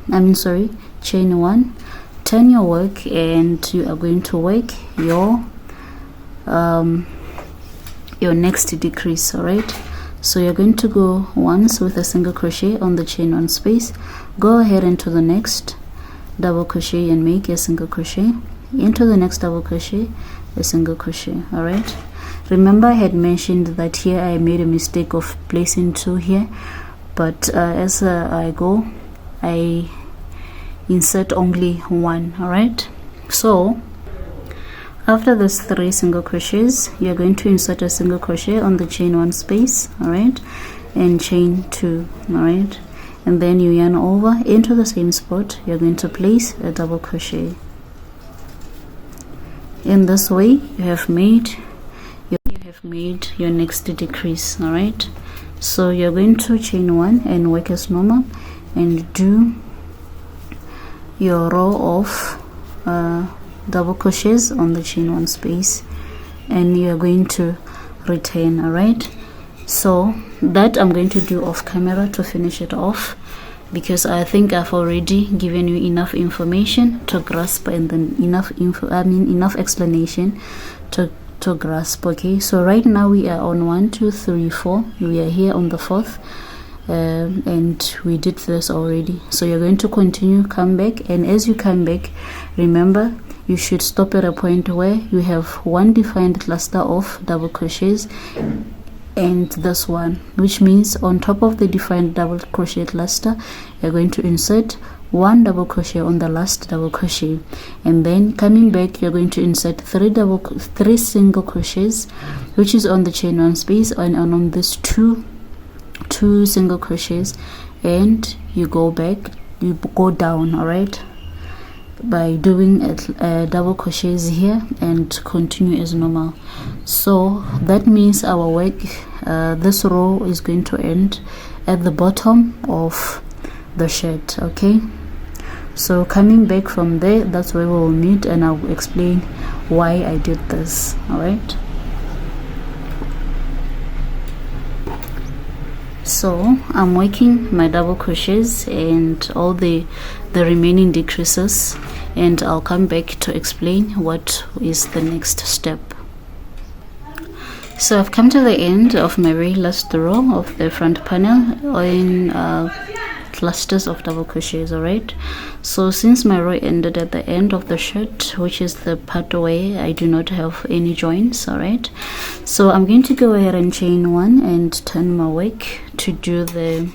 chain 1, turn your work, and you are going to work your next decrease. all right, so you're going to go once with a single crochet on the chain 1 space, go ahead into the next double crochet and make a single crochet, into the next double crochet, a single crochet. all right, remember I had mentioned that here I made a mistake of placing 2 here, but as I go I insert only 1. all right, so after those 3 single crochets you're going to insert a single crochet on the chain 1 space. all right, and chain 2. all right, and then you yarn over into the same spot, you're going to place a double crochet. In this way you have made your next decrease. all right, so you're going to chain 1 and work as normal and do your row of double crochets on the chain 1 space, and you're going to return. all right, so that I'm going to do off camera to finish it off, because I think I've already given you enough information to grasp, and then enough explanation to grasp. okay, so right now we are on 1 2 3 4, we are here on the 4th and we did this already. So you're going to continue, come back, and as you come back, remember you should stop at a point where you have one defined cluster of double crochets and this one, which means on top of the defined double crochet cluster you're going to insert one double crochet on the last double crochet, and then coming back you're going to insert three single crochets, which is on the chain one space and on this two single crochets, and you go back, you go down, all right, by doing double crochets here and continue as normal. So that means our work, this row is going to end at the bottom of the shirt. Okay, so coming back from there, that's where we will meet and I'll explain why I did this. All right, so I'm working my double crochets and all the remaining decreases, and I'll come back to explain what is the next step. So I've come to the end of my very last row of the front panel in clusters of double crochets. All right, so since my row ended at the end of the shirt, which is the part where I do not have any joints, all right, so I'm going to go ahead and chain one and turn my work to do the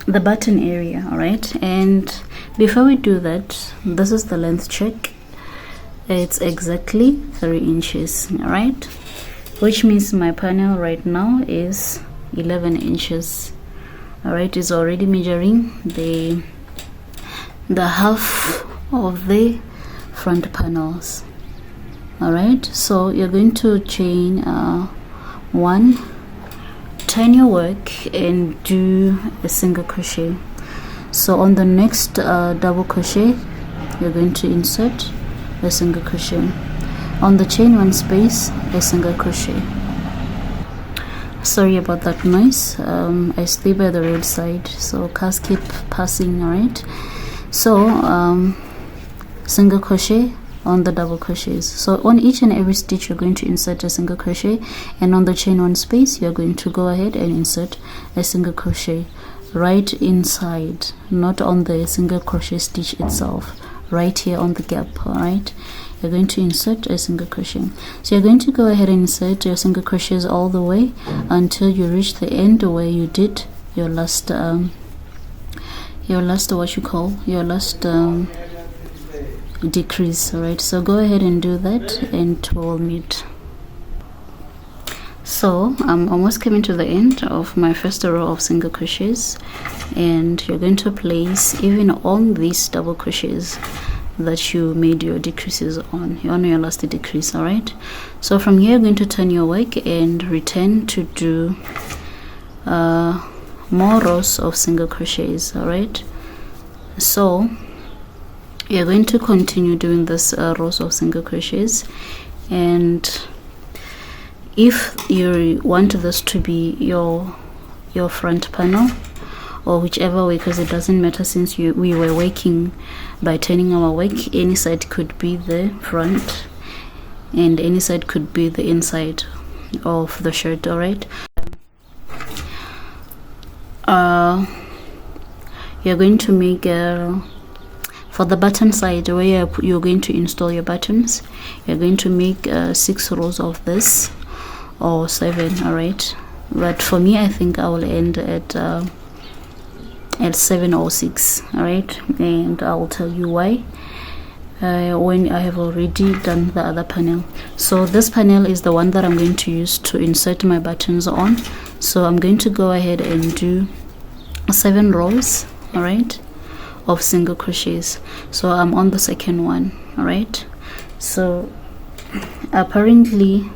button area. All right, and before we do that, this is the length check. It's exactly 3 inches, all right, which means my panel right now is 11 inches. All right, is already measuring the half of the front panels. All right, so you're going to chain one, turn your work and do a single crochet. So on the next double crochet you're going to insert a single crochet, on the chain one space a single crochet. Sorry about that noise, I stay by the roadside, so cars keep passing. All right, so single crochet on the double crochets. So on each and every stitch you're going to insert a single crochet, and on the chain one space you're going to go ahead and insert a single crochet right inside, not on the single crochet stitch itself, right here on the gap. All right, you're going to insert a single crochet. So you're going to go ahead and insert your single crochets all the way until you reach the end where you did your last decrease. All right, so go ahead and do that and we'll meet. So I'm almost coming to the end of my first row of single crochets, and you're going to place even on these double crochets that you made your decreases on your last decrease. All right, so from here you're going to turn your work and return to do more rows of single crochets. All right, so you're going to continue doing this rows of single crochets, and if you want this to be your front panel or whichever way, because it doesn't matter, since we were working by turning our work, any side could be the front and any side could be the inside of the shirt. All right, you're going to make for the button side where you're going to install your buttons, you're going to make 6 rows of this or 7. All right, but for me I think I will end at 7 or 6. All right, and I will tell you why when I have already done the other panel. So this panel is the one that I'm going to use to insert my buttons on, so I'm going to go ahead and do 7 rows, all right, of single crochets. So I'm on the second one. All right, so apparently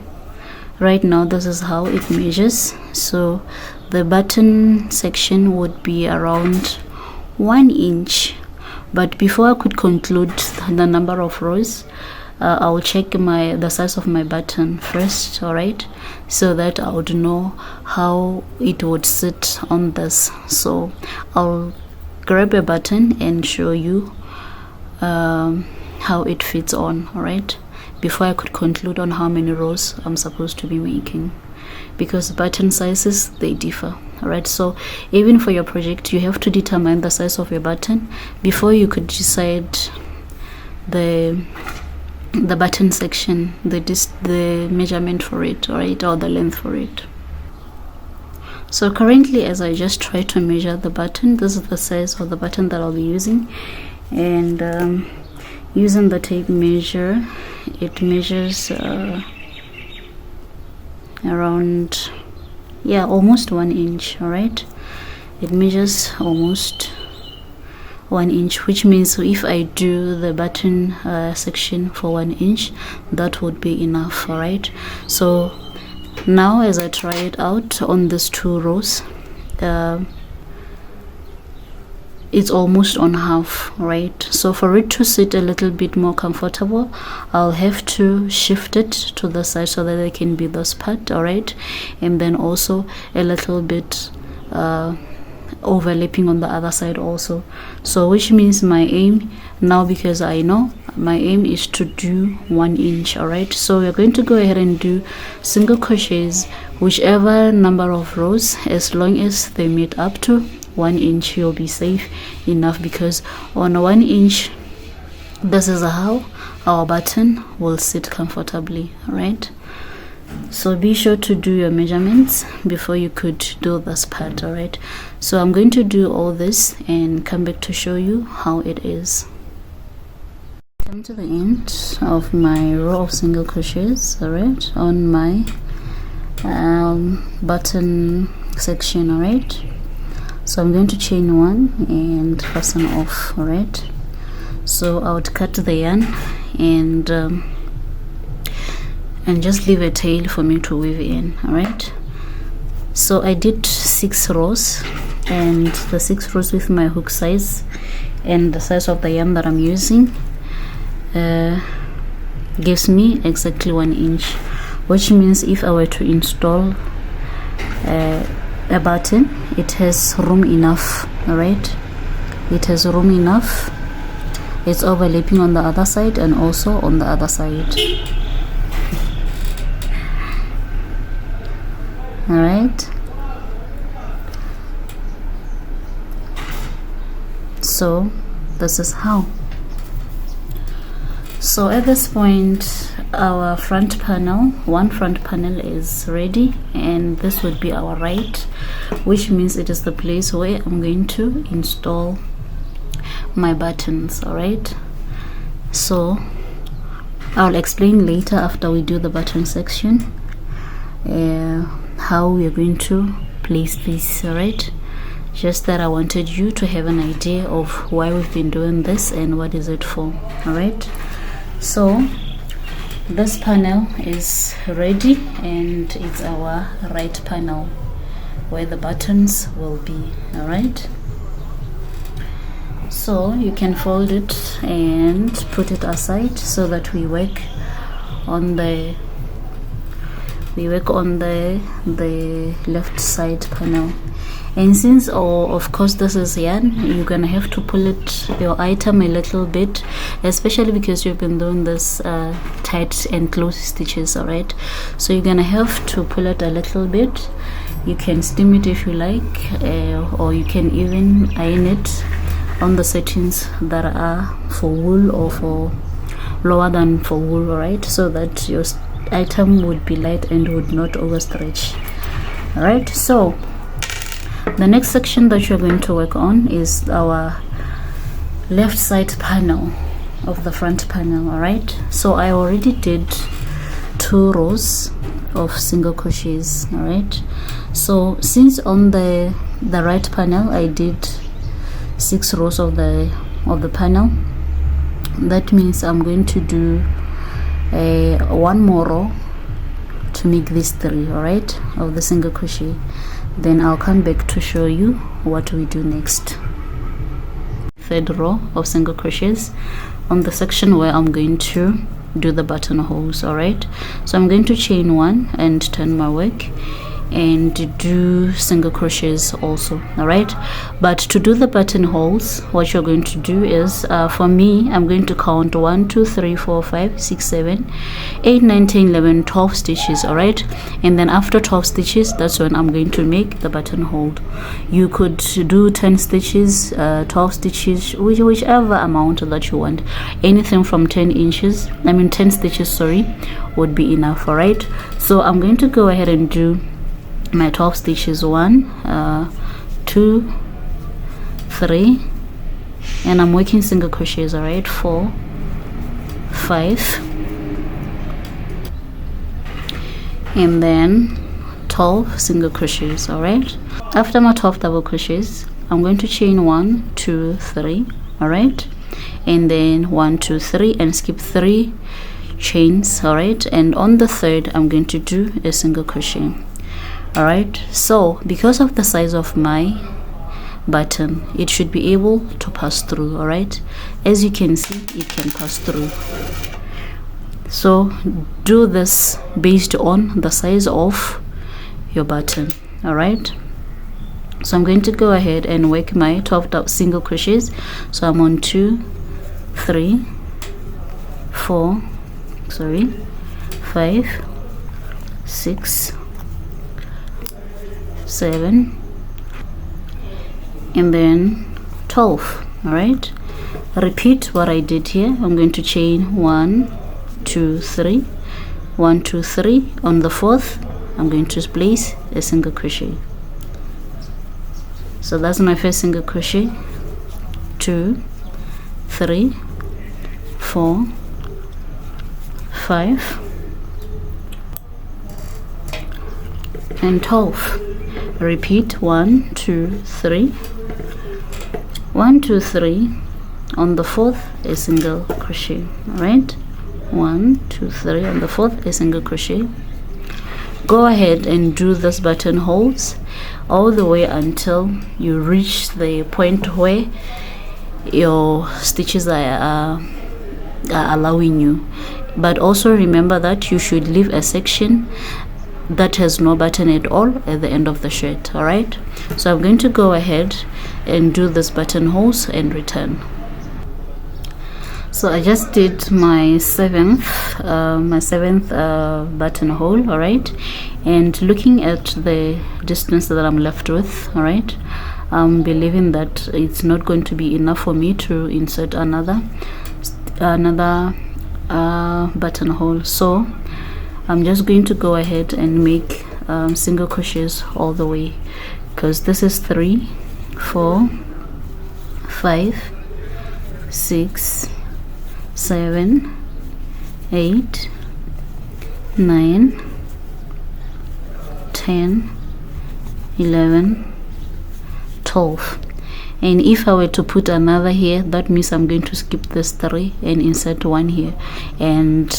right now this is how it measures. So the button section would be around 1 inch, but before I could conclude the number of rows, I will check the size of my button first. All right, so that I would know how it would sit on this. So I'll grab a button and show you how it fits on, all right, before I could conclude on how many rows I'm supposed to be making, because button sizes, they differ. All right, so even for your project, you have to determine the size of your button before you could decide the button section, the measurement for it, all right, or the length for it. So currently, as I just try to measure the button, this is the size of the button that I'll be using, and using the tape measure, it measures around, yeah, almost 1 inch. All right, it measures almost 1 inch, which means if I do the button section for 1 inch, that would be enough. All right, so now as I try it out on these 2 rows, it's almost on half, right? So for it to sit a little bit more comfortable, I'll have to shift it to the side so that it can be this part, all right, and then also a little bit overlapping on the other side also. So which means my aim now, because I know my aim is to do 1 inch, all right. So we're going to go ahead and do single crochets whichever number of rows, as long as they meet up to 1 inch, you'll be safe enough, because on 1 inch, this is how our button will sit comfortably, all right. So be sure to do your measurements before you could do this part, all right. So I'm going to do all this and come back to show you how it is. Come to the end of my row of single crochets, all right, on my button section, all right. So I'm going to chain 1 and fasten off, all right. So I would cut the yarn and just leave a tail for me to weave in, all right. So I did 6 rows, and the 6 rows with my hook size and the size of the yarn that I'm using gives me exactly 1 inch, which means if I were to install a button, it has room enough, all right. It has room enough. It's overlapping on the other side and also on the other side, all right. So this is how. So at this point, our front panel, one front panel is ready, and this would be our right, which means it is the place where I'm going to install my buttons, all right. So I'll explain later after we do the button section how we are going to place this, all right. Just that I wanted you to have an idea of why we've been doing this and what is it for, all right. So this panel is ready, and it's our right panel where the buttons will be, all right. So you can fold it and put it aside so that we work on the left side panel. And since of course this is yarn, you're gonna have to pull your item a little bit, especially because you've been doing this tight and close stitches, all right. So you're gonna have to pull it a little bit. You can steam it if you like, or you can even iron it on the settings that are for wool or for lower than for wool, all right, so that your item would be light and would not overstretch, all right. So the next section that you're going to work on is our left side panel of the front panel, all right. So I already did 2 rows of single crochets, all right. So since on the right panel I did 6 rows of the panel, that means I'm going to do one more row to make these 3, all right, of the single crochet. Then I'll come back to show you what we do next. 3rd row of single crochets on the section where I'm going to do the buttonholes, all right. So I'm going to chain 1 and turn my work, and do single crochets also. All right, but to do the buttonholes, what you're going to do is, for me, I'm going to count 1 2 3 4 5 6 7 8 9 10 11 12 stitches. All right, and then after 12 stitches, that's when I'm going to make the buttonhole. You could do 10 stitches, 12 stitches, whichever amount that you want. Anything from 10 stitches, sorry, would be enough. All right, so I'm going to go ahead and do my 12 stitches. 1 2 3, and I'm working single crochets. All right, 4 5, and then 12 single crochets. All right, after my 12 double crochets, I'm going to chain 1 2 3. All right, and then 1 2 3 and skip 3 chains. All right, and on the third, I'm going to do a single crochet. All right, so because of the size of my button, it should be able to pass through. All right, as you can see, it can pass through. So do this based on the size of your button. All right, so I'm going to go ahead and work my 12 single crochets. So I'm on 2 3 4 5 6 7 and then 12. All right, repeat what I did here. I'm going to chain 1 2 3 1 2 3. On the fourth, I'm going to place a single crochet. So that's my first single crochet. 2 3 4 5 and 12. Repeat 1 2 3 1 2 3. On the fourth, a single crochet. All right, 1 2 3. On the fourth, a single crochet. Go ahead and do this buttonholes all the way until you reach the point where your stitches are allowing you. But also remember that you should leave a section that has no button at all at the end of the shirt. All right, so I'm going to go ahead and do this buttonholes and return. So I just did my seventh buttonhole. All right, and looking at the distance that I'm left with, all right, I'm believing that it's not going to be enough for me to insert another buttonhole. So I'm just going to go ahead and make single crochets all the way, because this is 3 4 5 6 7 8 9 10 11 12. And if I were to put another here, that means I'm going to skip this 3 and insert 1 here, and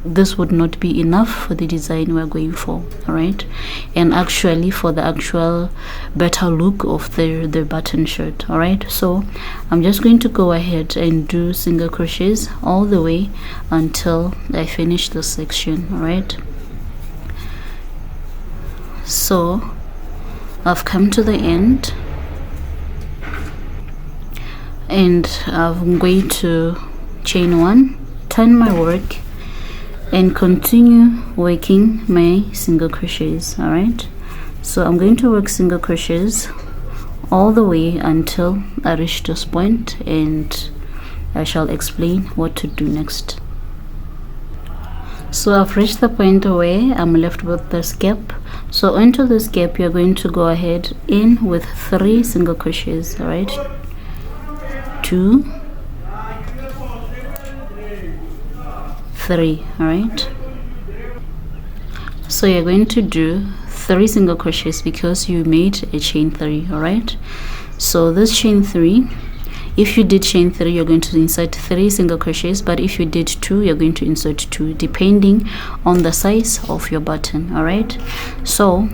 this would not be enough for the design we're going for. All right, and actually for the actual better look of the button shirt. All right, so I'm just going to go ahead and do single crochets all the way until I finish this section. All right, so I've come to the end, and I'm going to chain 1, turn my work, and continue working my single crochets. All right, so I'm going to work single crochets all the way until I reach this point, and I shall explain what to do next. So I've reached the point where I'm left with this gap. So into this gap, you're going to go ahead in with 3 single crochets. All right, 2 3. All right, so you're going to do 3 single crochets because you made a chain 3. All right, so this chain 3, if you did chain 3, you're going to insert 3 single crochets, but if you did 2, you're going to insert 2, depending on the size of your button. All right, so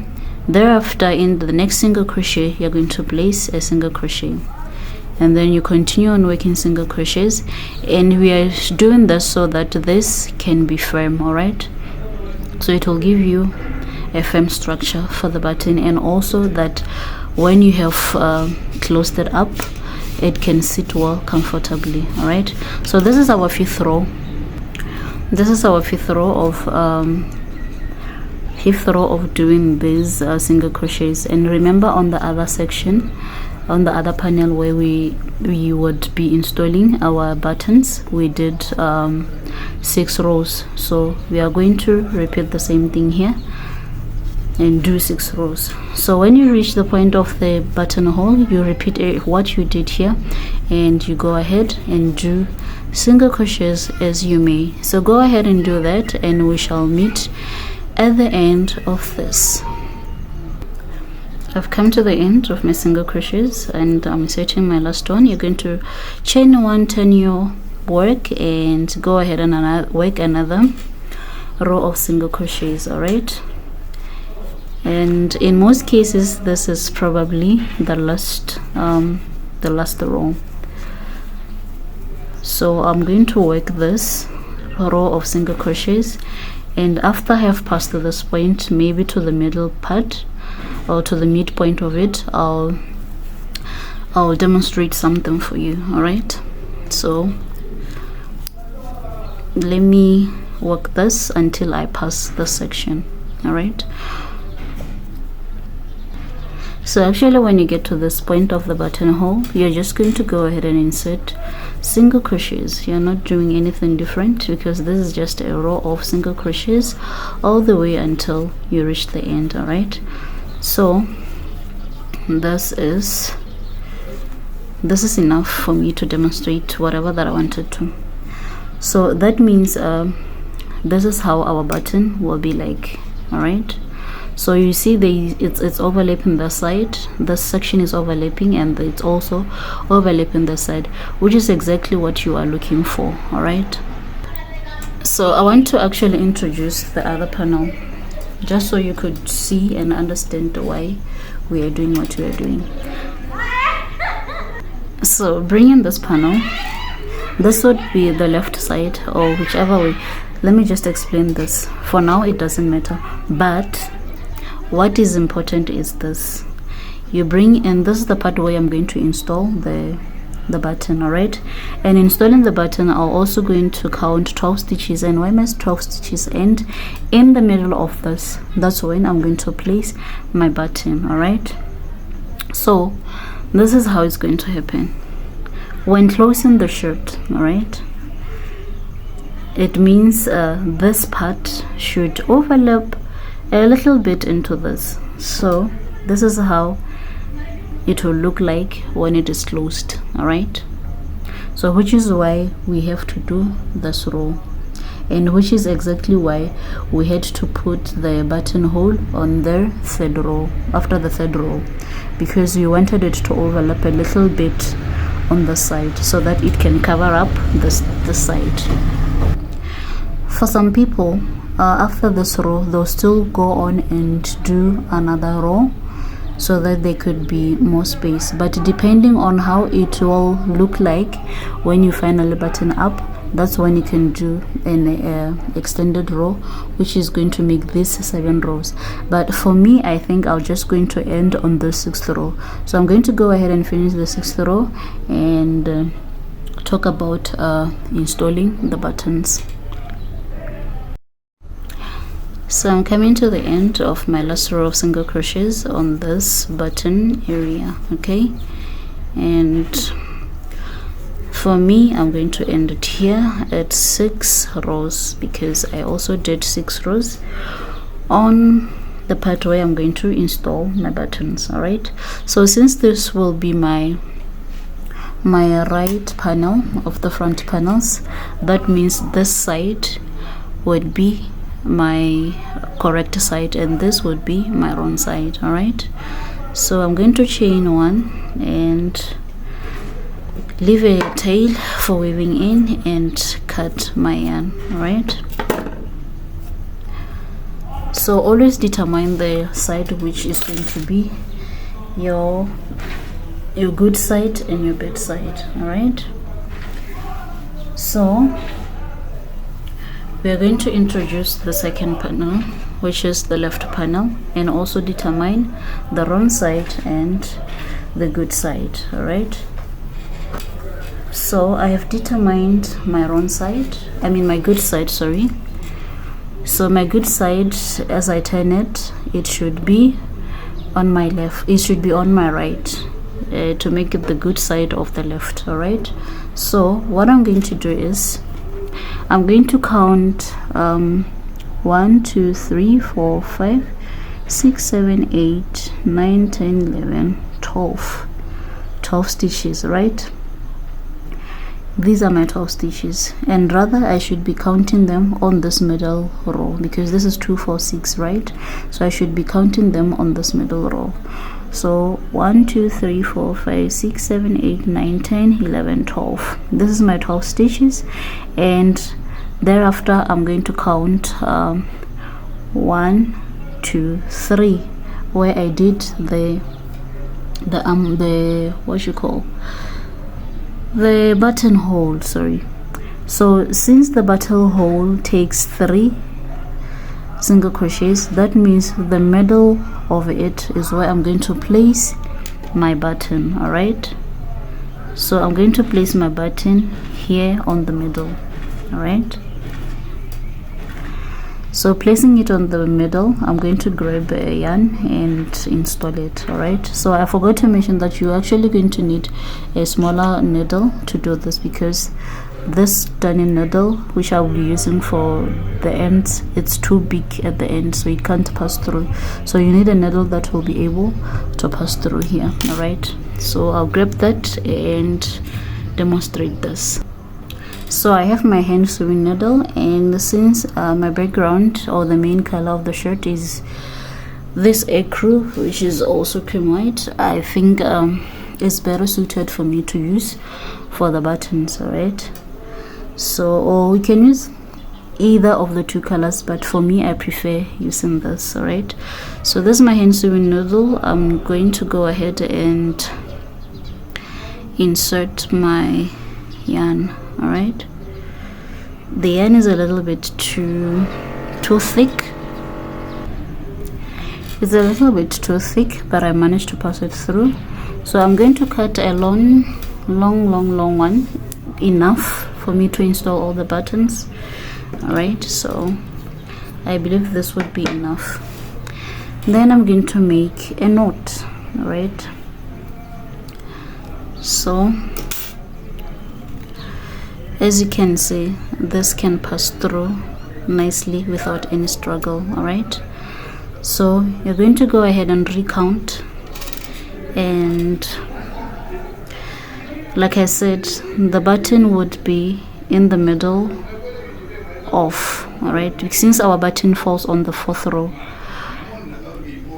thereafter, in the next single crochet, you're going to place a single crochet, and then you continue on working single crochets, and we are doing this so that this can be firm. All right, so it will give you a firm structure for the button, and also that when you have closed it up, it can sit well comfortably. All right, so this is our fifth row. This is our fifth row of doing these single crochets. And remember, on the other section, on the other panel where we would be installing our buttons, we did 6 rows. So we are going to repeat the same thing here and do 6 rows. So when you reach the point of the buttonhole, you repeat what you did here, and you go ahead and do single crochets as you may. So go ahead and do that, and we shall meet at the end of this. I've come to the end of my single crochets, and I'm inserting my last one. You're going to chain 1, turn your work, and go ahead and work another row of single crochets. All right, and in most cases this is probably the last row. So I'm going to work this row of single crochets, and after I have passed to this point, maybe to the middle part or to the midpoint of it, I'll demonstrate something for you. All right, so let me work this until I pass this section. All right, so actually when you get to this point of the buttonhole, you're just going to go ahead and insert single crochets. You're not doing anything different, because this is just a row of single crochets all the way until you reach the end. All right, so this is enough for me to demonstrate whatever that I wanted to. So that means this is how our button will be like. All right, so you see it's overlapping the side. This section is overlapping, and it's also overlapping the side, which is exactly what you are looking for. All right, so I want to actually introduce the other panel, just so you could see and understand why we are doing what we are doing. So bring in this panel. This would be the left side, or whichever way. Let me just explain this. For now it doesn't matter, but what is important is this. You bring in, this is the part where I'm going to install the button. All right, and installing the button, I'm also going to count 12 stitches, and when my 12 stitches end in the middle of this, that's when I'm going to place my button. All right, so this is how it's going to happen when closing the shirt. All right, it means this part should overlap a little bit into this. So this is how it will look like when it is closed. All right, so which is why we have to do this row, and which is exactly why we had to put the buttonhole on the third row, after the third row, because we wanted it to overlap a little bit on the side so that it can cover up this side. For some people, after this row, they'll still go on and do another row so that there could be more space, but depending on how it will look like when you finally button up, that's when you can do an extended row, which is going to make this 7 rows. But for me, I think I'm just going to end on the 6th row. So I'm going to go ahead and finish the 6th row and talk about installing the buttons. So I'm coming to the end of my last row of single crochets on this button area. Okay, and for me, I'm going to end it here at 6 rows, because I also did 6 rows on the part where I'm going to install my buttons. All right, so since this will be my right panel of the front panels, that means this side would be my correct side and this would be my wrong side. All right, so I'm going to chain 1 and leave a tail for weaving in and cut my yarn. All right, so always determine the side which is going to be your good side and your bad side. All right, so we are going to introduce the second panel, which is the left panel, and also determine the wrong side and the good side. All right, so I have determined my wrong side, my good side, sorry. So my good side, as I turn it, it should be on my left, it should be on my right, to make it the good side of the left. All right, so what I'm going to do is I'm going to count 1 2 3 4 5 6 7 8 9 10 11 12 stitches, right? These are my 12 stitches, and rather I should be counting them on this middle row, because this is 2 4 6, right? So I should be counting them on this middle row. So 1 2 3 4 5 6 7 8 9 10 11 12. This is my 12 stitches, and thereafter I'm going to count 1 2 3, where I did the what you call the buttonhole, sorry. So since the buttonhole takes 3 single crochets, that means the middle of it is where I'm going to place my button. All right, so I'm going to place my button here on the middle. All right, so placing it on the middle, I'm going to grab a yarn and install it. All right, so I forgot to mention that you're actually going to need a smaller needle to do this, because this darning needle, which I'll be using for the ends, it's too big at the end, so it can't pass through. So you need a needle that will be able to pass through here. All right, so I'll grab that and demonstrate this. So I have my hand sewing needle, and since my background or the main color of the shirt is this ecru, which is also cream white, I think it's better suited for me to use for the buttons. All right, so or we can use either of the two colors, but for me I prefer using this. All right, so this is my hand sewing needle. I'm going to go ahead and insert my yarn. All right, the yarn is a little bit too thick. It's a little bit too thick, but I managed to pass it through. So I'm going to cut a long one, enough for me to install all the buttons. All right, so I believe this would be enough. Then I'm going to make a knot. All right, so as you can see, this can pass through nicely without any struggle. All right, so you're going to go ahead and recount, and like I said, the button would be in the middle of, all right, since our button falls on the 4th row,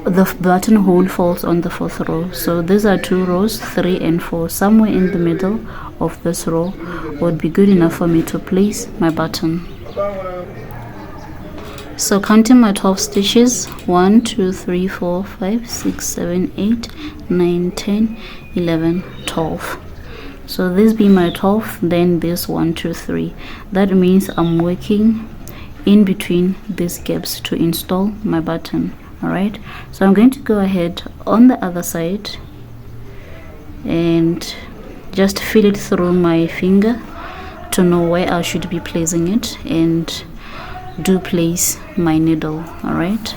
the buttonhole falls on the 4th row. So these are 2 rows, 3 and 4. Somewhere in the middle of this row would be good enough for me to place my button. So counting my 12 stitches, 1 2 3 4 5 6 7 8 9 10 11 12. So this be my 12, then this 1 2 3. That means I'm working in between these gaps to install my button. All right, so I'm going to go ahead on the other side and just feel it through my finger to know where I should be placing it, and do place my needle. All right,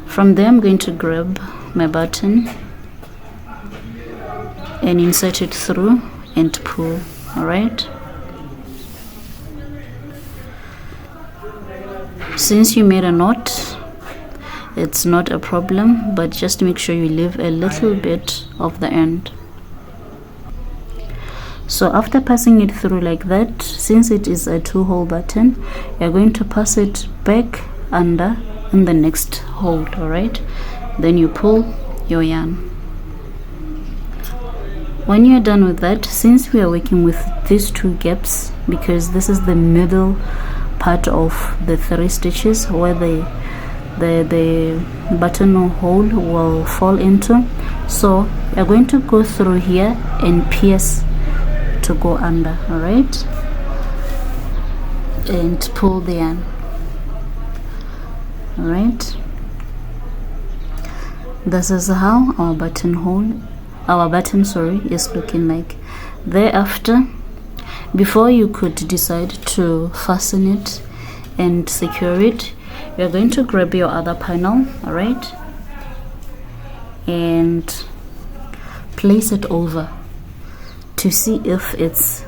from there I'm going to grab my button and insert it through and pull. All right, since you made a knot, it's not a problem, but just make sure you leave a little bit of the end. So after passing it through like that, since it is a 2-hole button, you're going to pass it back under in the next hole. All right, then you pull your yarn. When you're done with that, since we are working with these 2 gaps, because this is the middle part of the 3 stitches where the buttonhole will fall into, so you're going to go through here and pierce to go under. All right, and pull the yarn. All right, this is how our button is looking like. Thereafter, before you could decide to fasten it and secure it, you're going to grab your other panel, all right, and place it over to see if it's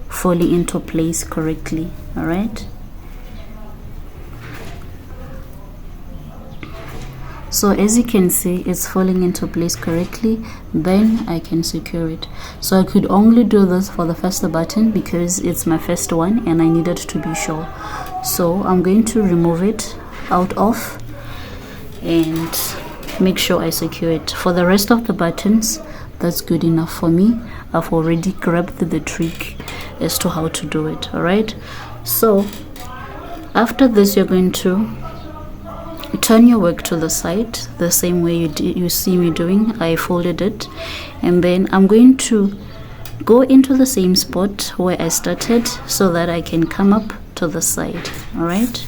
falling into place correctly. All right, so as you can see, it's falling into place correctly. Then I can secure it. So I could only do this for the first button because it's my first one and I needed to be sure. So I'm going to remove it out of and make sure I secure it. For the rest of the buttons, that's good enough for me. I've already grabbed the trick as to how to do it. All right, so after this, you're going to turn your work to the side the same way you see me doing. I folded it, and then I'm going to go into the same spot where I started so that I can come up to the side. All right,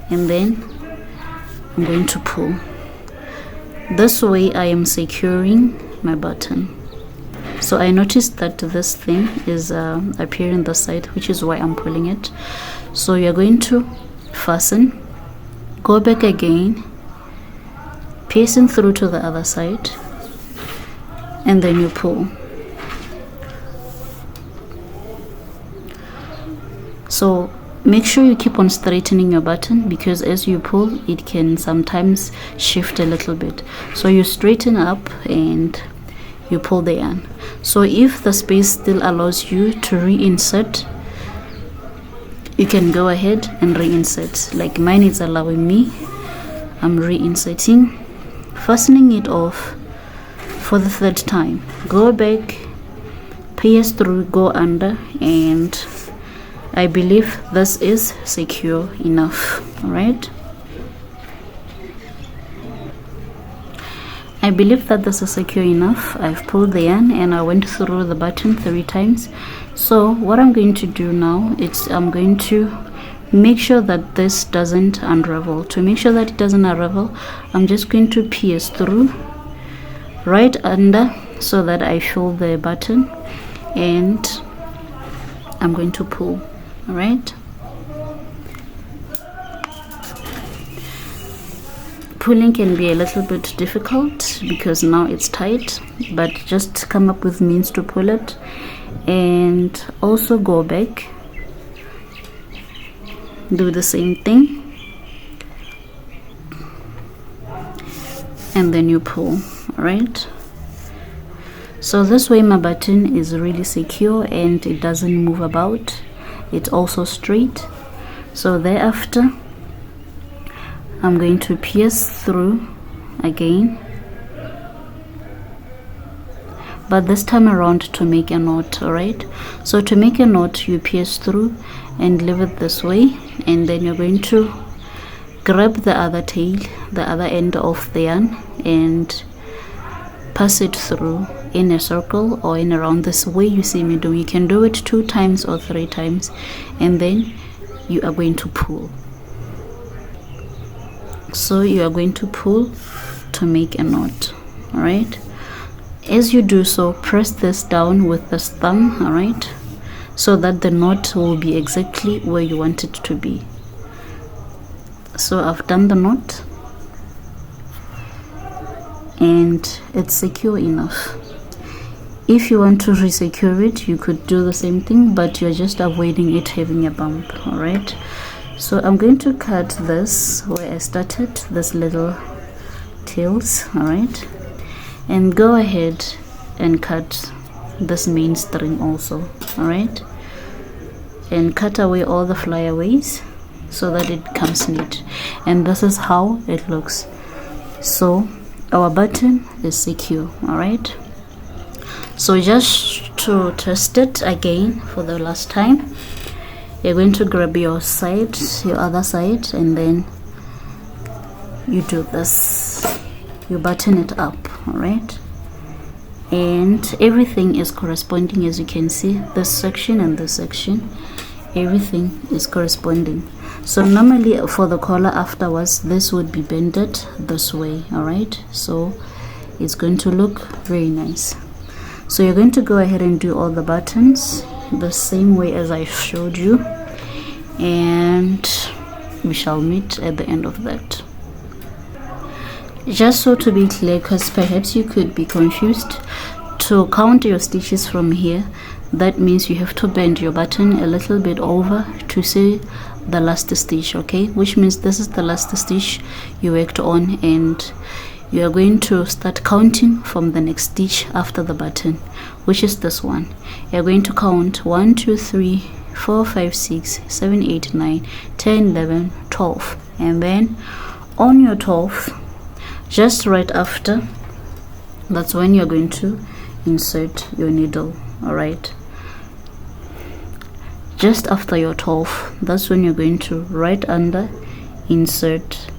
and then I'm going to pull. This way I am securing my button. So I noticed that this thing is appearing the side, which is why I'm pulling it. So you're going to fasten, go back again, piercing through to the other side, and then you pull. So make sure you keep on straightening your button, because as you pull, it can sometimes shift a little bit. So you straighten up and you pull the yarn. So if the space still allows you to reinsert, you can go ahead and reinsert. Like mine is allowing me, I'm reinserting, fastening it off for the third time. Go back, pierce through, go under, and I believe this is secure enough. All right, I believe that this is secure enough. I've pulled the yarn and I went through the button 3 times. So what I'm going to do now is I'm going to make sure that this doesn't unravel. To make sure that it doesn't unravel, I'm just going to pierce through right under so that I fill the button, and I'm going to pull. All right, pulling can be a little bit difficult because now it's tight, but just come up with means to pull it. And also go back, do the same thing, and then you pull. All right, so this way my button is really secure and it doesn't move about. It's also straight. So thereafter, I'm going to pierce through again, but this time around to make a knot. All right, so to make a knot, you pierce through and leave it this way, and then you're going to grab the other tail, the other end of the yarn, and pass it through in a circle or in around this way you see me doing. You can do it 2 times or 3 times, and then you are going to pull. So you are going to pull to make a knot. All right, as you do so, press this down with this thumb. All right, so that the knot will be exactly where you want it to be. So I've done the knot and it's secure enough. If you want to resecure it, you could do the same thing, but you're just avoiding it having a bump. All right, so I'm going to cut this where I started, this little tails. All right, and go ahead and cut this main string also. All right, and cut away all the flyaways so that it comes neat, and this is how it looks. So our button is secure. All right, so just to test it again for the last time, you're going to grab your side, your other side, and then you do this, you button it up. All right, and everything is corresponding, as you can see, this section and this section, everything is corresponding. So normally for the collar afterwards, this would be bended this way. All right, so it's going to look very nice. So you're going to go ahead and do all the buttons the same way as I showed you, and we shall meet at the end of that. Just so to be clear, because perhaps you could be confused, to count your stitches from here, that means you have to bend your button a little bit over to see the last stitch, okay? Which means this is the last stitch you worked on, and you are going to start counting from the next stitch after the button, which is this one. You're going to count 1 2 3 4 5 6 7 8 9 10 11 12, and then on your 12th, just right after, that's when you're going to insert your needle. All right, just after your 12th, that's when you're going to right under insert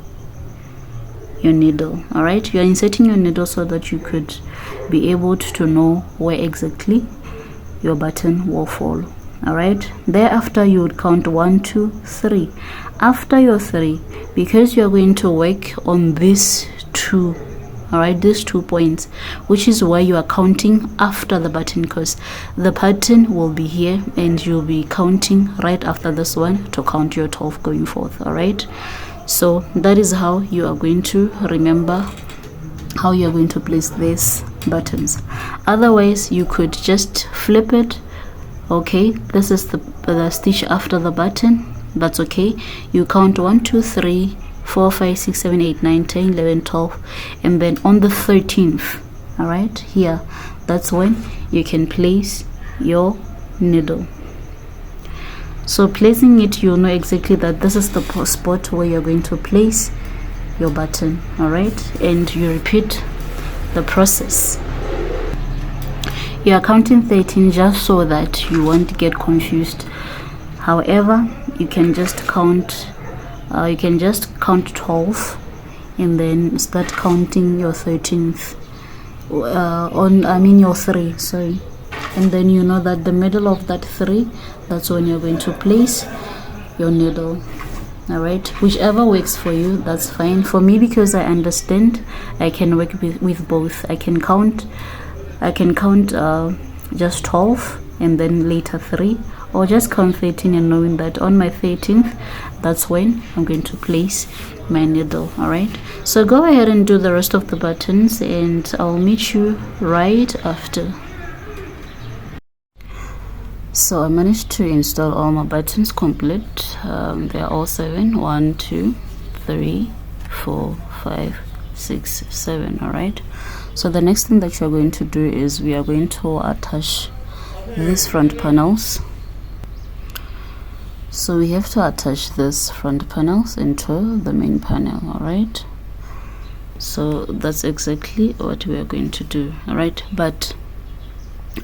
your needle. All right, you're inserting your needle so that you could be able to know where exactly your button will fall. All right, thereafter you would count 1 2 3. After your 3, because you're going to work on these two, all right, these 2 points, which is why you are counting after the button, because the button will be here and you'll be counting right after this one to count your 12 going forth. All right, so that is how you are going to remember how you're going to place these buttons. Otherwise you could just flip it. Okay, this is the stitch after the button. That's okay. You count 1 2 3 4 5 6 7 8 9 10 11 12, and then on the 13th, all right, here, that's when you can place your needle. So placing it, you'll know exactly that this is the spot where you're going to place your button. All right, and you repeat the process. You are counting 13 just so that you won't get confused. However, you can just count 12 and then start counting your 13th your 3, sorry, and then you know that the middle of that 3, that's when you're going to place your needle. All right, whichever works for you, that's fine. For me, because I understand, I can work with both. I can count just 12 and then later 3, or just count 13 and knowing that on my 13th, that's when I'm going to place my needle. All right, so go ahead and do the rest of the buttons, and I'll meet you right after. So I managed to install all my buttons complete. They are all 7. 1 2 3 4 5 6 7. All right, so the next thing that you're going to do is we are going to attach these front panels. So we have to attach this front panels into the main panel. All right, so that's exactly what we are going to do. All right, but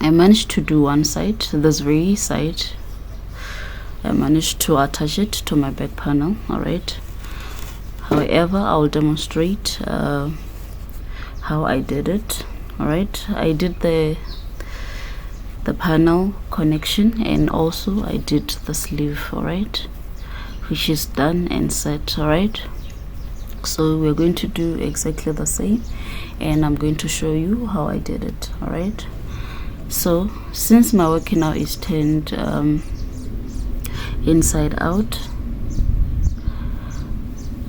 I managed to do one side, this very side. I managed to attach it to my back panel. All right, however, I will demonstrate how I did it. All right, I did the panel connection, and also I did the sleeve. All right, which is done and set. All right, so we're going to do exactly the same, and I'm going to show you how I did it. All right, so since my work now is turned inside out,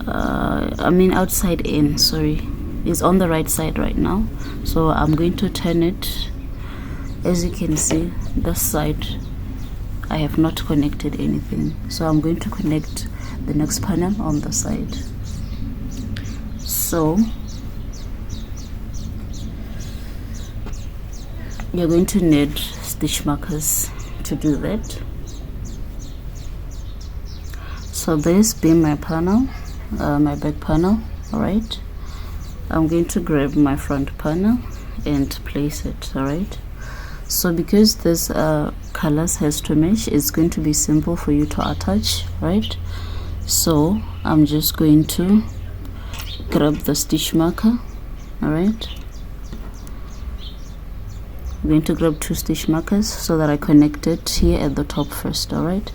outside in, sorry, it's on the right side right now, so I'm going to turn it. As you can see, this side I have not connected anything, so I'm going to connect the next panel on the side. So you're going to need stitch markers to do that. So this being my panel, my back panel. All right, I'm going to grab my front panel and place it. All right, so because this colors has to match, it's going to be simple for you to attach, right? So I'm just going to grab the stitch marker. All right, I'm going to grab 2 stitch markers so that I connect it here at the top first. All right,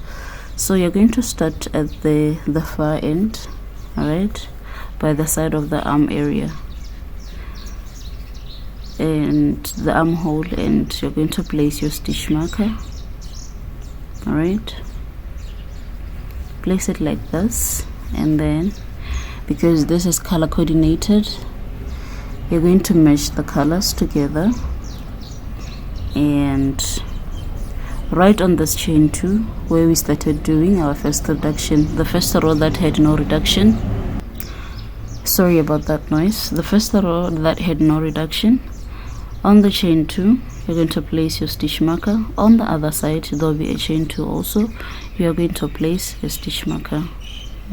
So you're going to start at the far end, all right, by the side of the arm area and the armhole, and you're going to place your stitch marker, all right. Place it like this, and then because this is color coordinated, you're going to match the colors together, and right on this chain 2 where we started doing our first reduction, the first row that had no reduction, sorry about that noise, the first row that had no reduction, on the chain 2 you're going to place your stitch marker. On the other side there'll be a chain 2 also, you are going to place a stitch marker,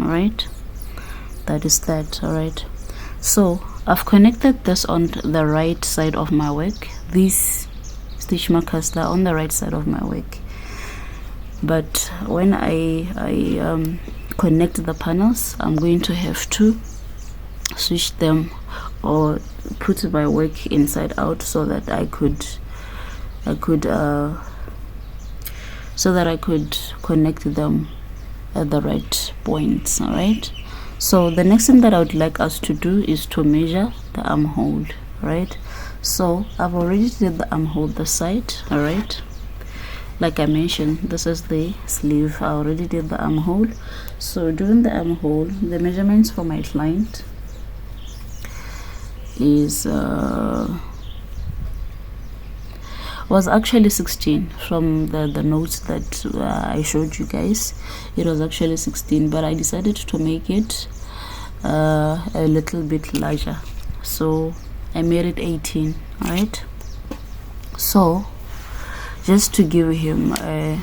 all right. That is that, all right. So I've connected this on the right side of my work. These stitch markers are on the right side of my work, but when I connect the panels, I'm going to have to switch them or put my work inside out so that I could connect them at the right points, all right. So the next thing that I would like us to do is to measure the armhole, right? So I've already did the armhole this side, all right. Like I mentioned, this is the sleeve. I already did the armhole. So doing the armhole, the measurements for my client is was actually 16 from the notes that I showed you guys. It was actually 16, but I decided to make it a little bit larger, so I made it 18, all right. So just to give him a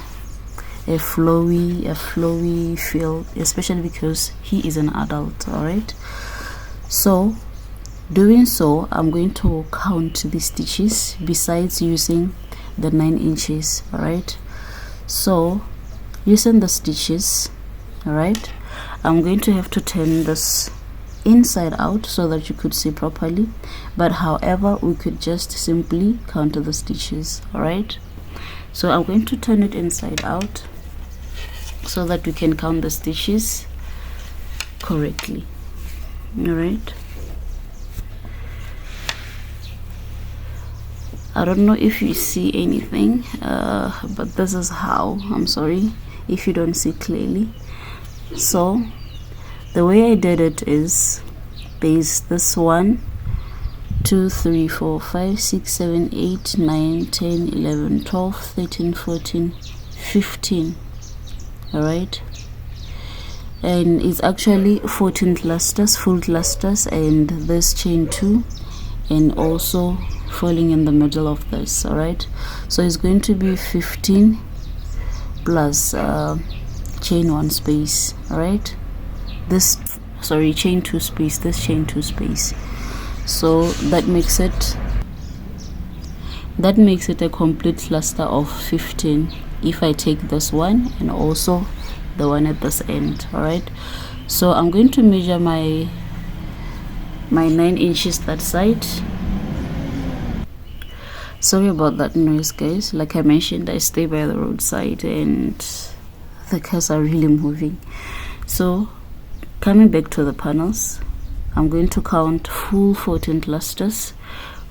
flowy feel, especially because he is an adult, all right. So doing so, I'm going to count the stitches besides using the 9 inches, all right. So using the stitches, all right, I'm going to have to turn this inside out so that you could see properly, but however we could just simply count the stitches, all right. So I'm going to turn it inside out so that we can count the stitches correctly, all right. I don't know if you see anything, but this is how. I'm sorry if you don't see clearly. So the way I did it is, there's this 1 2 3 4 5 6 7 8 9 10 11 12 13 14 15, all right. And it's actually 14 clusters, full clusters, and this chain 2, and also falling in the middle of this, all right. So it's going to be 15 plus chain 1 space, all right. This, sorry, chain 2 space, this chain 2 space. So that makes it a complete cluster of 15 if I take this one and also the one at this end, all right. So I'm going to measure my 9 inches that side. Sorry about that noise, guys. Like I mentioned, I stay by the roadside and the cars are really moving. So coming back to the panels, I'm going to count full 14 clusters,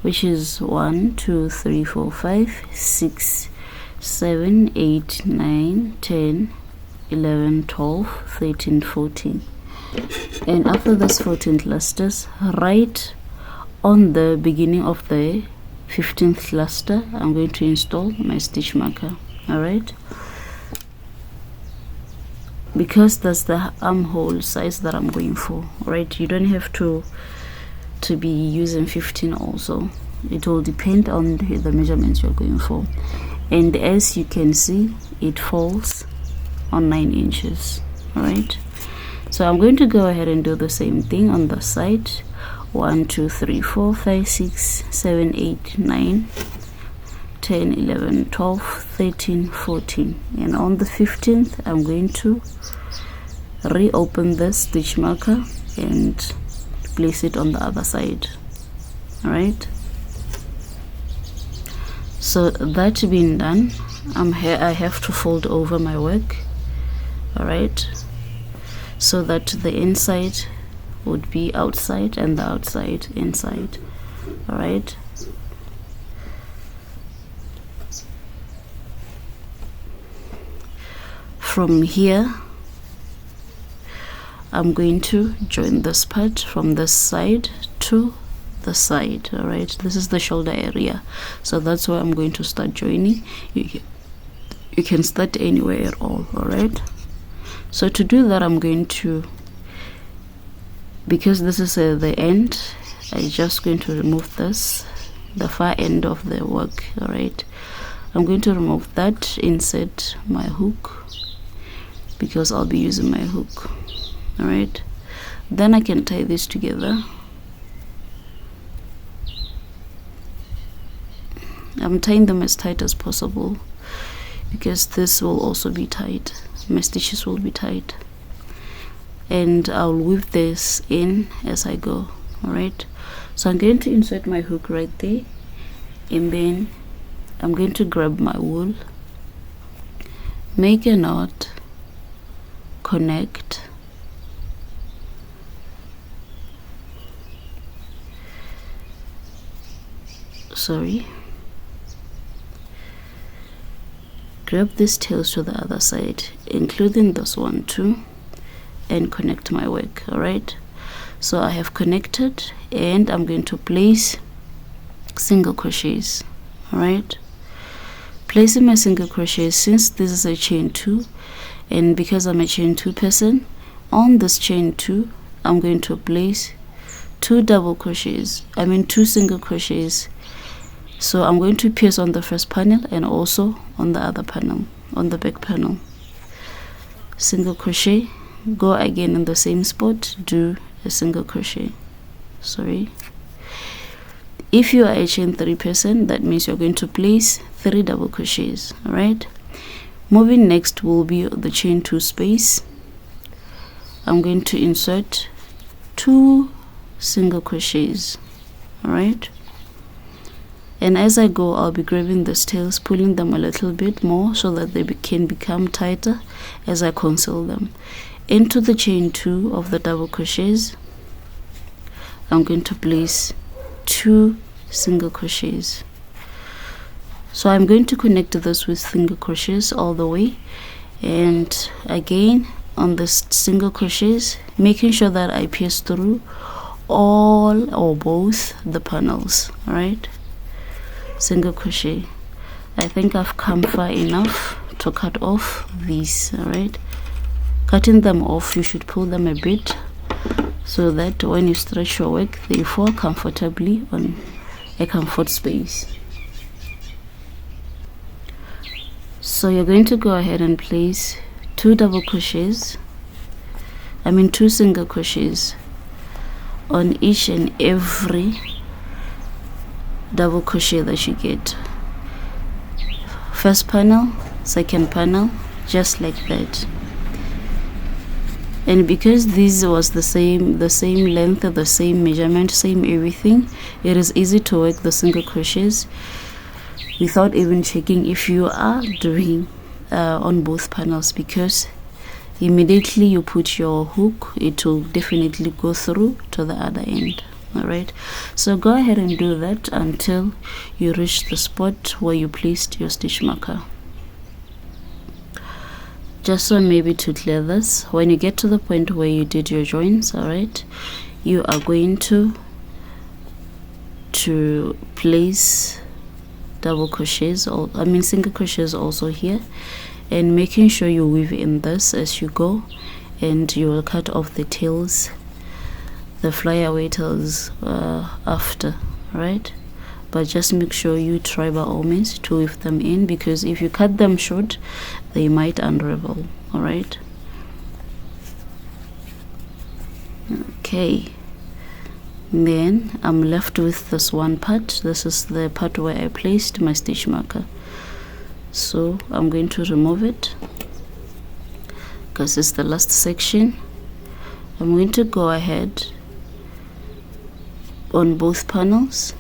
which is 1 2 3 4 5 6 7 8 9 10 11 12 13 14. And after this 14 clusters, right on the beginning of the 15th cluster, I'm going to install my stitch marker, all right. Because that's the armhole size that I'm going for, right. You don't have to be using 15 also. It will depend on the measurements you're going for. And as you can see, it falls on 9 inches, all right. So I'm going to go ahead and do the same thing on the side. 1 2 3 4 5 6 7 8 9 10 11 12 13 14, and on the 15th I'm going to reopen the stitch marker and place it on the other side, all right. So that being done, I have to fold over my work all right, so that the inside would be outside and the outside inside. All right, from here I'm going to join this part from this side to the side. All right, this is the shoulder area, so that's where I'm going to start joining. You can start anywhere at all. All right, so to do that, I'm going to, because this is the end, I'm just going to remove this, the far end of the work. All right, I'm going to remove that, insert my hook, because I'll be using my hook. All right, then I can tie this together. I'm tying them as tight as possible because this will also be tight, my stitches will be tight, and I'll weave this in as I go. All right, so I'm going to insert my hook right there, and then I'm going to grab my wool, make a knot, connect, grab these tails to the other side, including this one too, and connect my work. All right, so I have connected, and I'm going to place single crochets. All right, placing my single crochets, since this is a chain 2, and because I'm a chain 2 person, on this chain 2 I'm going to place 2 single crochets. So I'm going to pierce on the first panel and also on the other panel, on the back panel. Single crochet, go again in the same spot, do a single crochet. If you are a chain 3 person, that means you're going to place 3 double crochets. All right, moving next will be the chain 2 space. I'm going to insert 2 single crochets. All right, and as I go, I'll be grabbing the tails, pulling them a little bit more so that they can become tighter as I conceal them. Into the chain 2 of the double crochets, I'm going to place 2 single crochets. So I'm going to connect this with single crochets all the way, and again on the single crochets, making sure that I pierce through all or both the panels. All right, single crochet. I think I've come far enough to cut off these. All right, cutting them off, you should pull them a bit so that when you stretch your work, they fall comfortably on a comfort space. So you're going to go ahead and place 2 single crochets on each and every double crochet that you get. First panel, second panel, just like that. And because this was the same length, the same measurement, same everything, it is easy to work the single crochets without even checking if you are doing on both panels, because immediately you put your hook, it will definitely go through to the other end. All right, so go ahead and do that until you reach the spot where you placed your stitch marker. Just so maybe to clear this, when you get to the point where you did your joins, all right, you are going to place double crochets, or single crochets also here, and making sure you weave in this as you go, and you will cut off the tails, the flyaway tails after, right? But just make sure you try by all means to weave them in, because if you cut them short, they might unravel. All right, okay, then I'm left with this one part. This is the part where I placed my stitch marker, so I'm going to remove it because it's the last section. I'm going to go ahead on both panels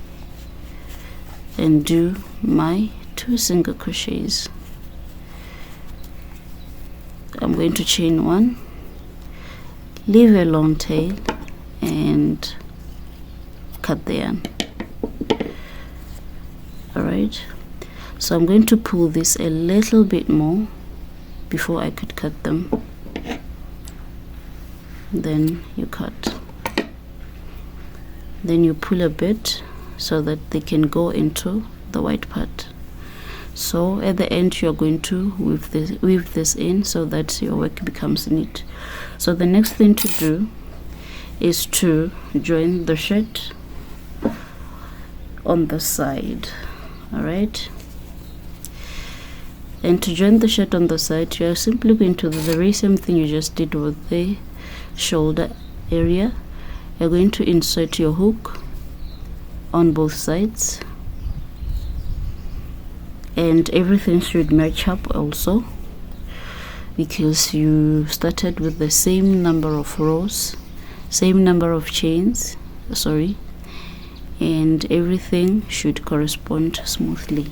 and do my 2 single crochets. I'm going to chain 1, leave a long tail, and cut the yarn. Alright, so I'm going to pull this a little bit more before I could cut them. Then you cut, then you pull a bit so that they can go into the white part. So at the end you're going to weave this in so that your work becomes neat. So the next thing to do is to join the shirt on the side. All right, and to join the shirt on the side, you are simply going to do the very same thing you just did with the shoulder area. You're going to insert your hook on both sides, and everything should match up also, because you started with the same number of rows, same number of chains, sorry, and everything should correspond smoothly.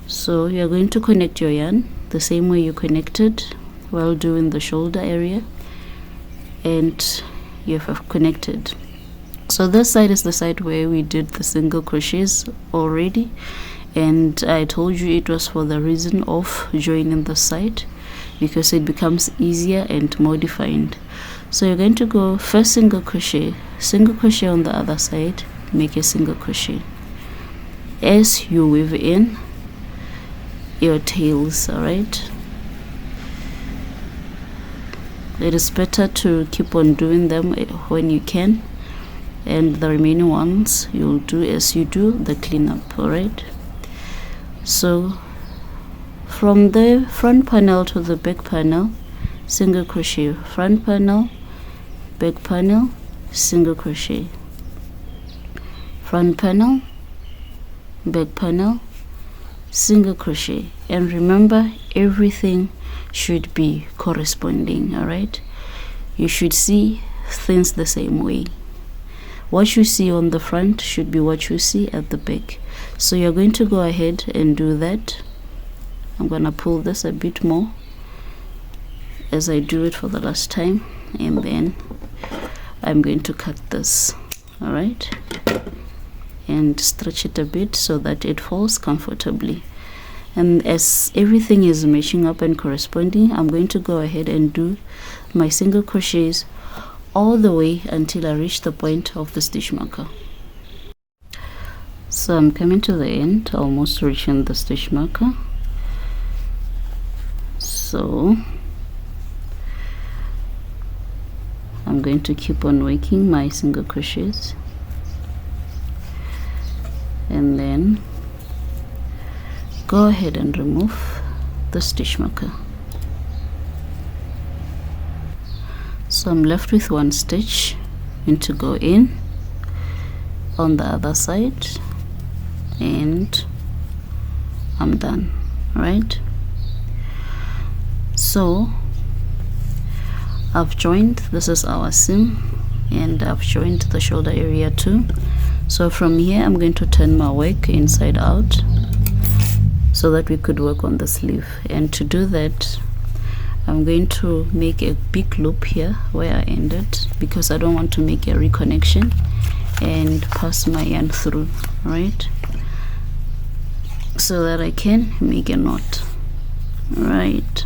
So you're going to connect your yarn the same way you connected while doing the shoulder area, and you have connected. So this side is the side where we did the single crochets already, and I told you it was for the reason of joining the side, because it becomes easier and more defined. So you're going to go first single crochet on the other side, make a single crochet as you weave in your tails. All right, it is better to keep on doing them when you can, and the remaining ones you'll do as you do the cleanup. All right, so from the front panel to the back panel, single crochet, front panel, back panel, single crochet, front panel, back panel, single crochet. And remember, everything should be corresponding. All right, you should see things the same way. What you see on the front should be what you see at the back. So you're going to go ahead and do that. I'm gonna pull this a bit more as I do it for the last time, and then I'm going to cut this. All right, and stretch it a bit so that it falls comfortably. And as everything is matching up and corresponding, I'm going to go ahead and do my single crochets all the way until I reach the point of the stitch marker. So I'm coming to the end, almost reaching the stitch marker. So I'm going to keep on working my single crochets, and then go ahead and remove the stitch marker. So I'm left with one stitch, and to go in on the other side, and I'm done. Right, so I've joined, this is our seam, and I've joined the shoulder area too. So from here I'm going to turn my work inside out so that we could work on the sleeve. And to do that, I'm going to make a big loop here where I ended, because I don't want to make a reconnection, and pass my yarn through, right, so that I can make a knot. Right,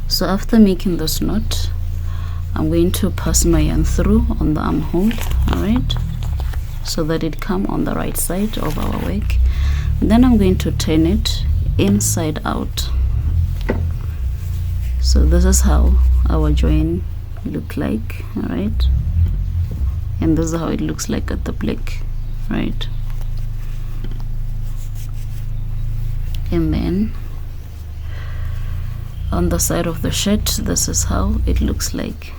so after making this knot, I'm going to pass my yarn through on the armhole, all right, so that it come on the right side of our work. And then I'm going to turn it inside out. So this is how our join look like, all right, and this is how it looks like at the back, right. And then on the side of the shirt, this is how it looks like.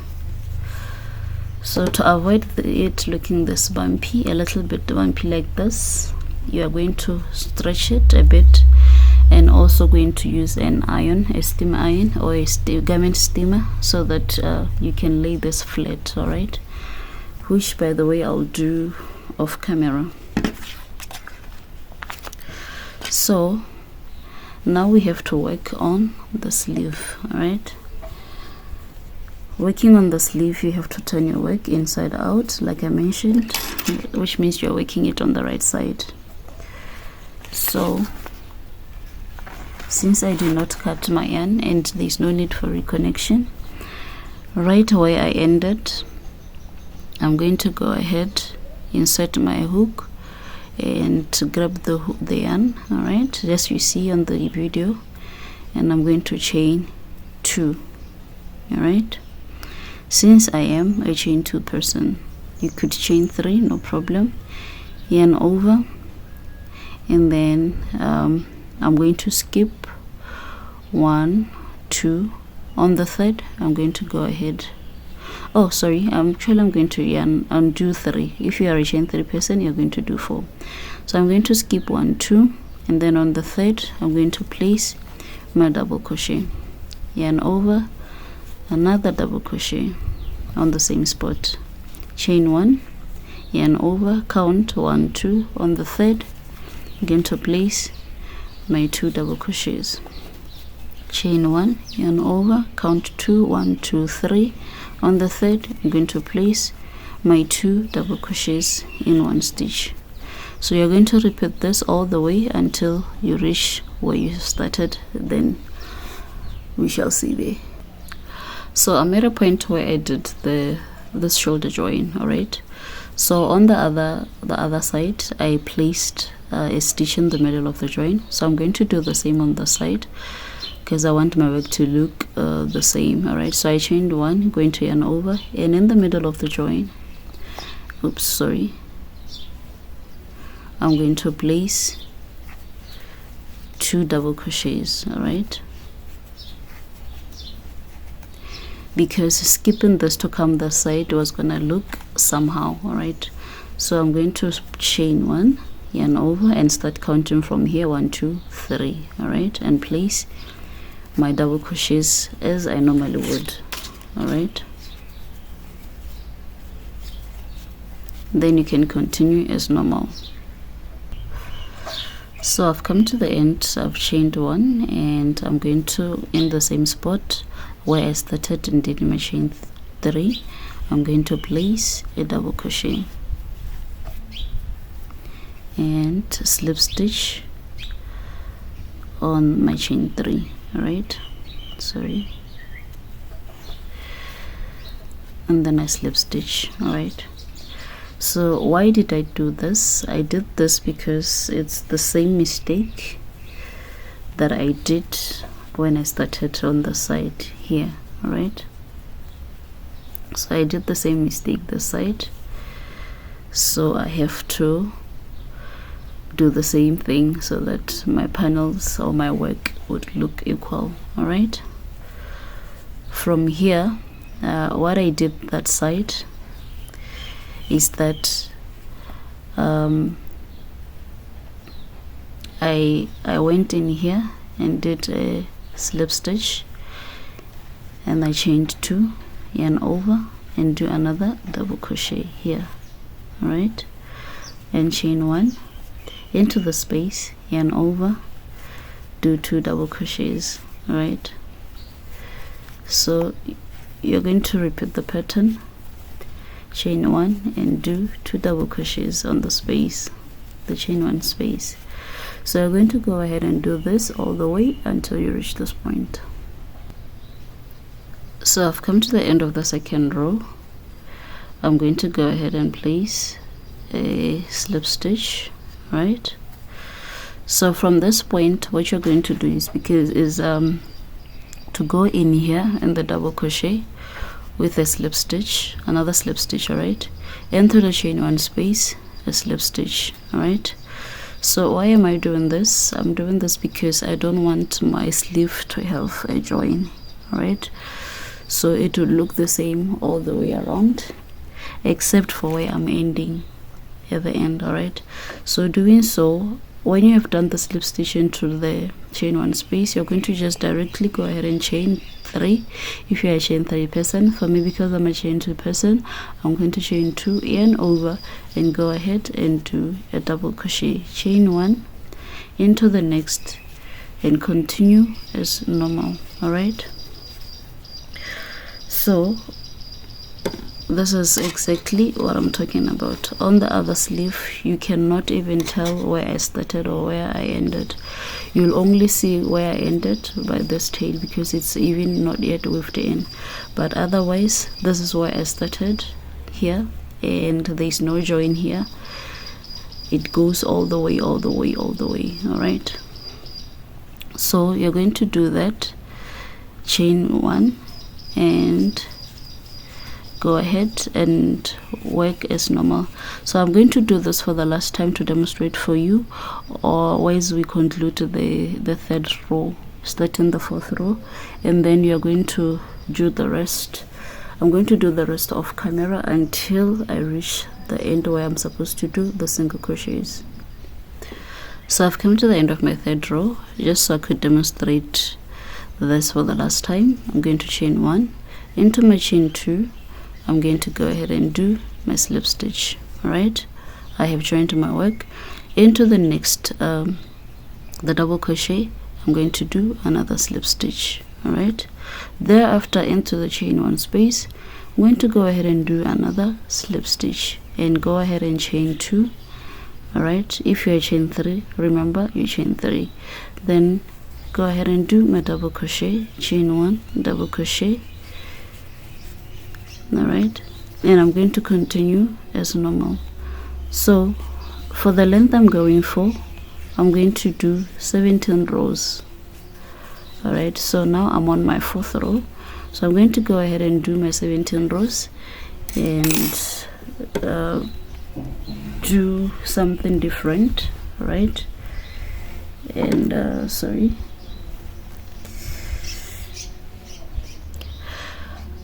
So to avoid it looking this bumpy, a little bit bumpy like this, you are going to stretch it a bit, and also going to use an iron, a steam iron or a garment steamer, so that you can lay this flat, all right, which by the way I'll do off camera. So now we have to work on the sleeve. All right, working on the sleeve, you have to turn your work inside out like I mentioned, which means you're working it on the right side. So since I do not cut my yarn and there's no need for reconnection, right where I ended, I'm going to go ahead, insert my hook and grab the yarn, all right, as you see on the video, and I'm going to chain 2. All right, since I am a chain 2 person, you could chain 3, no problem, yarn over, and then I'm going to skip 1, 2. On the third, I'm going to go ahead, oh sorry, actually I'm going to yarn and do 3. If you are a chain 3 person, you're going to do 4. So I'm going to skip 1, 2, and then on the third, I'm going to place my double crochet, yarn over, another double crochet on the same spot, chain 1, yarn over, count 1, 2. On the third, I'm going to place my 2 double crochets, chain 1, yarn over, count 2, 1, 2, 3. On the third, I'm going to place my 2 double crochets in 1 stitch. So you're going to repeat this all the way until you reach where you started, then we shall see there. So I'm at a point where I did this shoulder join. All right, so on the other side, I placed a stitch in the middle of the join. So I'm going to do the same on the side because I want my work to look the same. All right, so I chained 1, going to yarn over, and in the middle of the join, oops, sorry, I'm going to place 2 double crochets. All right, because skipping this to come the side was gonna look somehow. All right, so I'm going to chain 1, yarn over, and start counting from here, 1, 2, 3. All right, and place my double crochets as I normally would. All right, then you can continue as normal. So I've come to the end, I've chained 1, and I'm going to, in the same spot where I started and did my chain 3, I'm going to place a double crochet and slip stitch on my chain 3. All right, sorry, and then I slip stitch. All right, so why did I do this? I did this because it's the same mistake that I did when I started on the side here. All right, so I did the same mistake this side, so I have to do the same thing so that my panels or my work would look equal. All right, from here, what I did that side is that I went in here and did a slip stitch, and I chained 2, yarn over, and do another double crochet here. All right, and chain 1 into the space, yarn over, do 2 double crochets. All right, so you're going to repeat the pattern, chain 1 and do 2 double crochets on the space, the chain 1 space. So you're going to go ahead and do this all the way until you reach this point. So I've come to the end of the second row. I'm going to go ahead and place a slip stitch. Right, so from this point, what you're going to do is to go in here in the double crochet with a slip stitch, another slip stitch. All right, and through the chain 1 space, a slip stitch. All right, so why am I doing this? I'm doing this because I don't want my sleeve to have a join. All right, so it will look the same all the way around except for where I'm ending at the end. All right, so doing so, when you have done the slip stitch into the chain 1 space, you're going to just directly go ahead and chain 3 if you're a chain 3 person. For me, because I'm a chain 2 person, I'm going to chain 2, yarn over, and go ahead and do a double crochet, chain 1 into the next and continue as normal. All right, so this is exactly what I'm talking about. On the other sleeve, you cannot even tell where I started or where I ended. You'll only see where I ended by this tail because it's even not yet weaved in, but otherwise this is where I started here, and there's no join here. It goes all the way, all the way, all the way. All right, so you're going to do that, chain 1 and go ahead and work as normal. So I'm going to do this for the last time to demonstrate for you, or otherwise we conclude the third row, starting the 4th row, and then you're going to do the rest. I'm going to do the rest off camera until I reach the end where I'm supposed to do the single crochets. So I've come to the end of my 3rd row. Just so I could demonstrate this for the last time, I'm going to chain 1 into my chain 2. I'm going to go ahead and do my slip stitch. All right, I have joined my work into the next the double crochet. I'm going to do another slip stitch. All right, thereafter into the chain 1 space, I'm going to go ahead and do another slip stitch and go ahead and chain 2. All right, if you're chain 3, remember you chain 3, then go ahead and do my double crochet, chain 1, double crochet. All right, and I'm going to continue as normal. So for the length I'm going for, I'm going to do 17 rows. All right, so now I'm on my 4th row, so I'm going to go ahead and do my 17 rows and do something different. All right, and sorry,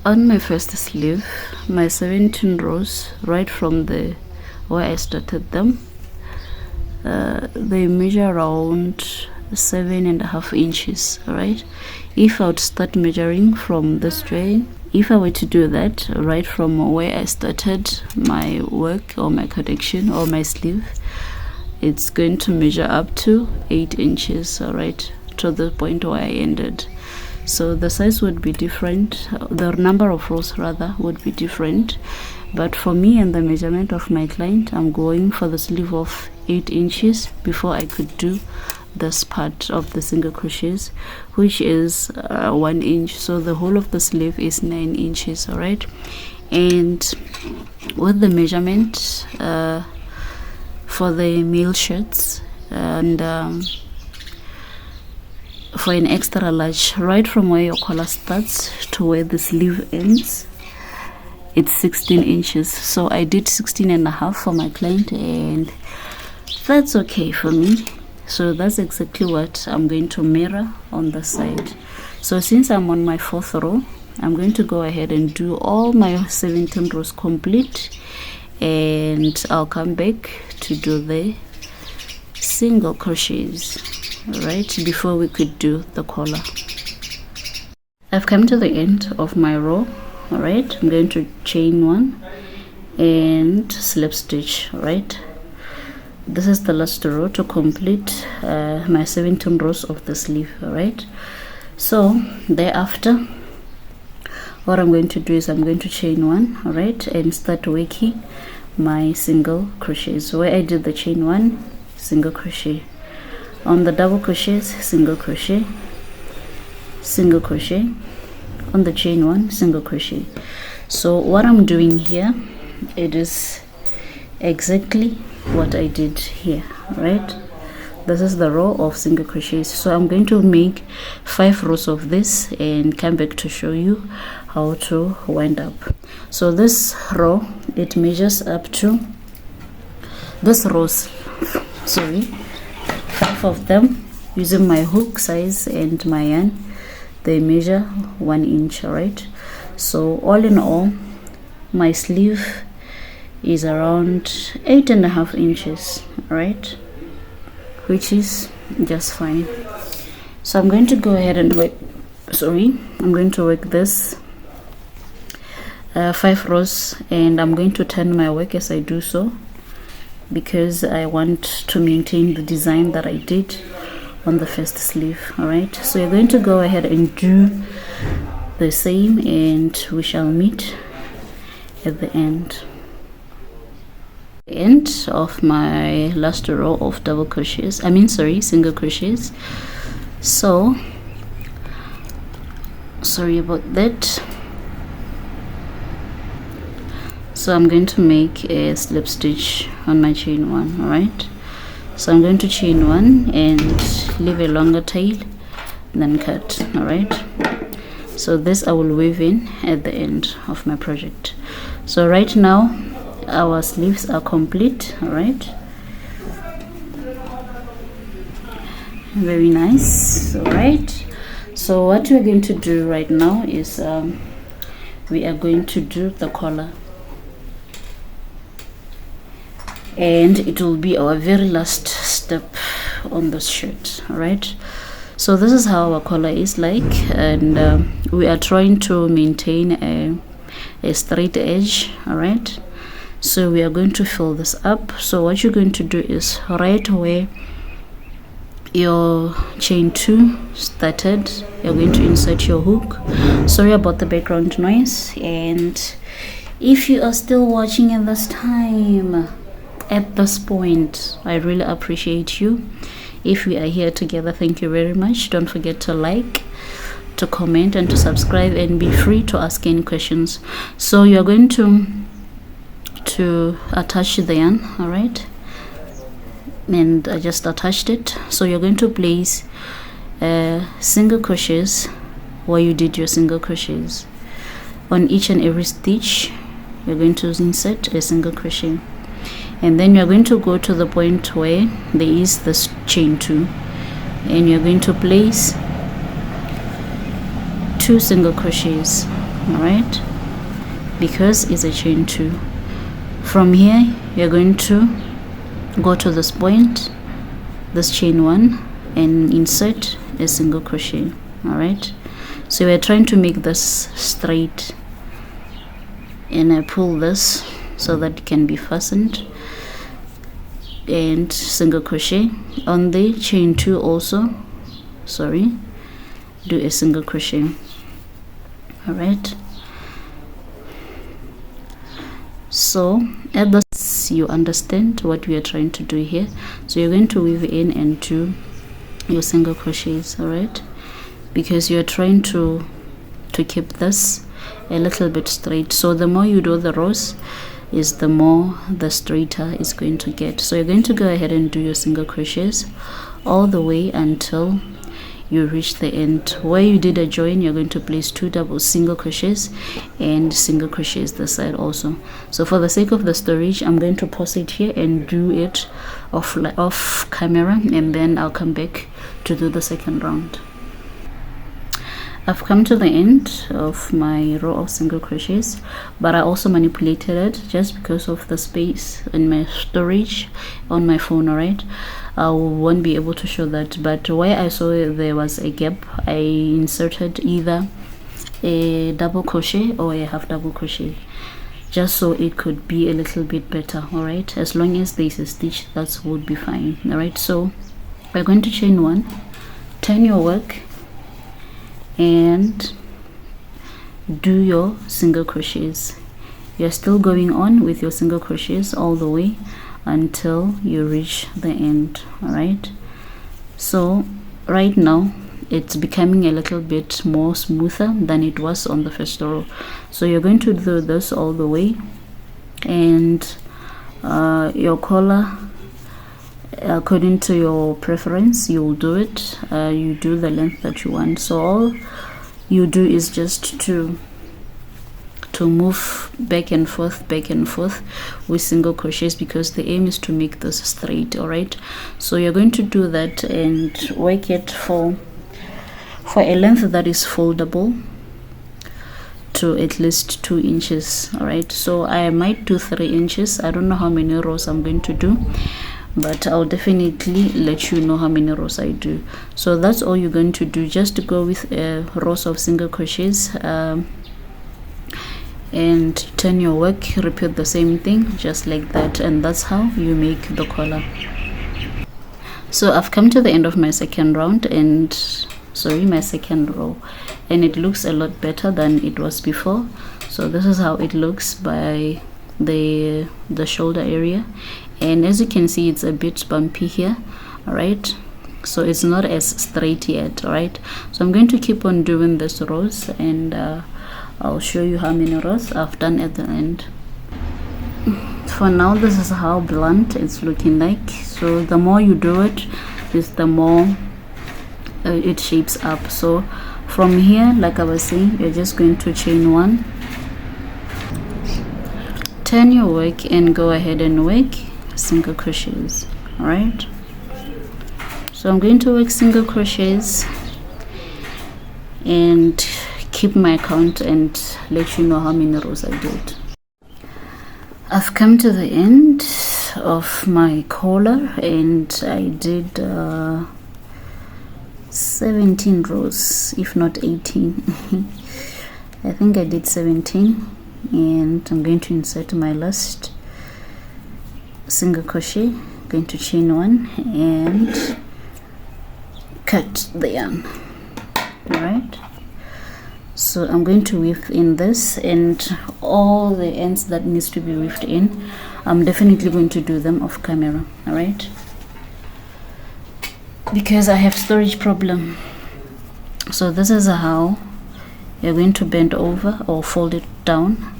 on my first sleeve, my 17 rows, right from the where I started them, they measure around 7.5 inches. All right, if I would start measuring from this join, if I were to do that right from where I started my work or my connection or my sleeve, it's going to measure up to 8 inches. All right, to the point where I ended. So the size would be different, the number of rows rather would be different, but for me and the measurement of my client, I'm going for the sleeve of 8 inches before I could do this part of the single crochets, which is 1 inch. So the whole of the sleeve is 9 inches. All right, and with the measurement for the male shirts and for an extra large, right from where your collar starts to where the sleeve ends, it's 16 inches. So I did 16.5 for my client, and that's okay for me. So that's exactly what I'm going to mirror on the side. So since I'm on my 4th row, I'm going to go ahead and do all my 17 rows complete, and I'll come back to do the single crochets right before we could do the collar. I've come to the end of my row. All right, I'm going to chain 1 and slip stitch. All right, this is the last row to complete my 17 rows of the sleeve. All right, so thereafter what I'm going to do is I'm going to chain 1, all right, and start working my single crochets. Where I did the chain 1, single crochet, on the double crochets, single crochet, single crochet, on the chain 1, single crochet. So what I'm doing here, it is exactly what I did here, right? This is the row of single crochets. So I'm going to make 5 rows of this and come back to show you how to wind up. So this row, it measures up to this rows, sorry, 5 of them, using my hook size and my yarn, they measure 1 inch. All right, so all in all my sleeve is around 8.5 inches, right, which is just fine. So I'm going to go ahead and work, I'm going to work this 5 rows, and I'm going to turn my work as I do so, because I want to maintain the design that I did on the first sleeve. All right, so you're going to go ahead and do the same, and we shall meet at the end of my last row of double crochets, single crochets. So sorry about that. So I'm going to make a slip stitch on my chain one. All right, so I'm going to chain one and leave a longer tail, then cut. All right, so this I will weave in at the end of my project. So right now our sleeves are complete. All right, very nice. All right, so what we're going to do right now is we are going to do the collar, and it will be our very last step on this shirt. All right, so this is how our collar is like, and we are trying to maintain a straight edge. All right, so we are going to fill this up. So what you're going to do is right where your chain 2 started, you're going to insert your hook. Sorry about the background noise, and if you are still watching at this time, at this point, I really appreciate you. If we are here together, thank you very much. Don't forget to like, to comment, and to subscribe, and be free to ask any questions. So you're going to attach the yarn. All right, and I just attached it. So you're going to place single crochets where you did your single crochets. On each and every stitch you're going to insert a single crochet, and then you're going to go to the point where there is this chain 2, and you're going to place 2 single crochets. All right, because it's a chain 2. From here you're going to go to this point, this chain 1, and insert a single crochet. All right, so we're trying to make this straight, and I pull this so that it can be fastened, and single crochet on the chain 2 also. Sorry, do a single crochet. All right, so at this you understand what we are trying to do here. So you're going to weave in and do your single crochets. All right, because you're trying to keep this a little bit straight. So the more you do the rows, is the more the straighter it's going to get. So you're going to go ahead and do your single crochets all the way until you reach the end where you did a join. You're going to place 2 double single crochets and single crochets this side also. So for the sake of the storage, I'm going to pause it here and do it off camera, and then I'll come back to do the second round. I've come to the end of my row of single crochets, but I also manipulated it just because of the space in my storage on my phone. All right, I won't be able to show that, but where I saw there was a gap, I inserted either a double crochet or a half double crochet, just so it could be a little bit better. All right, as long as there's a stitch, that would be fine. All right, so we're going to chain 1, turn your work, and do your single crochets. You're still going on with your single crochets all the way until you reach the end. All right, so right now it's becoming a little bit more smoother than it was on the first row. So you're going to do this all the way, and your collar, according to your preference, you will do it. You do the length that you want. So all you do is just to move back and forth with single crochets, because the aim is to make this straight. All right, so you're going to do that and work it for a length that is foldable to at least 2 inches. All right, so I might do 3 inches. I don't know how many rows I'm going to do, but I'll definitely let you know how many rows I do. So that's all you're going to do, just to go with rows of single crochets, and turn your work, repeat the same thing just like that, and that's how you make the collar. So I've come to the end of my second round, and my second row, and it looks a lot better than it was before. So this is how it looks by the shoulder area, and as you can see, it's a bit bumpy here. All right, so it's not as straight yet. All right, so I'm going to keep on doing this rows, and I'll show you how many rows I've done at the end. For now, this is how blunt it's looking like. So the more you do it, is the more it shapes up. So from here, like I was saying, you're just going to chain 1, turn your work, and go ahead and work single crochets. All right, so I'm going to work single crochets and keep my count and let you know how many rows I did. I've come to the end of my collar, and I did 17 rows, if not 18. I think I did 17, and I'm going to insert my last single crochet, going to chain 1 and cut the yarn. All right, so I'm going to weave in this, and all the ends that needs to be weaved in, I'm definitely going to do them off camera. All right, because I have storage problem. So this is how you're going to bend over or fold it down.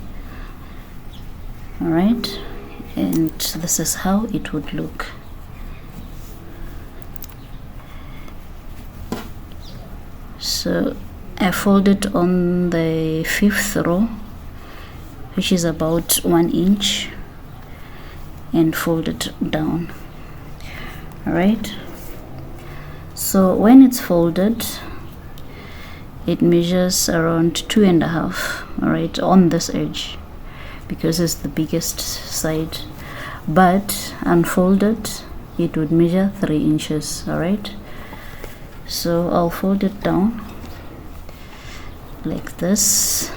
All right, and this is how it would look. So I fold it on the 5th row, which is about 1 inch, and fold it down. All right, so when it's folded, it measures around 2.5. all right, on this edge, because it's the biggest side, but unfolded it would measure 3 inches. All right, so I'll fold it down like this,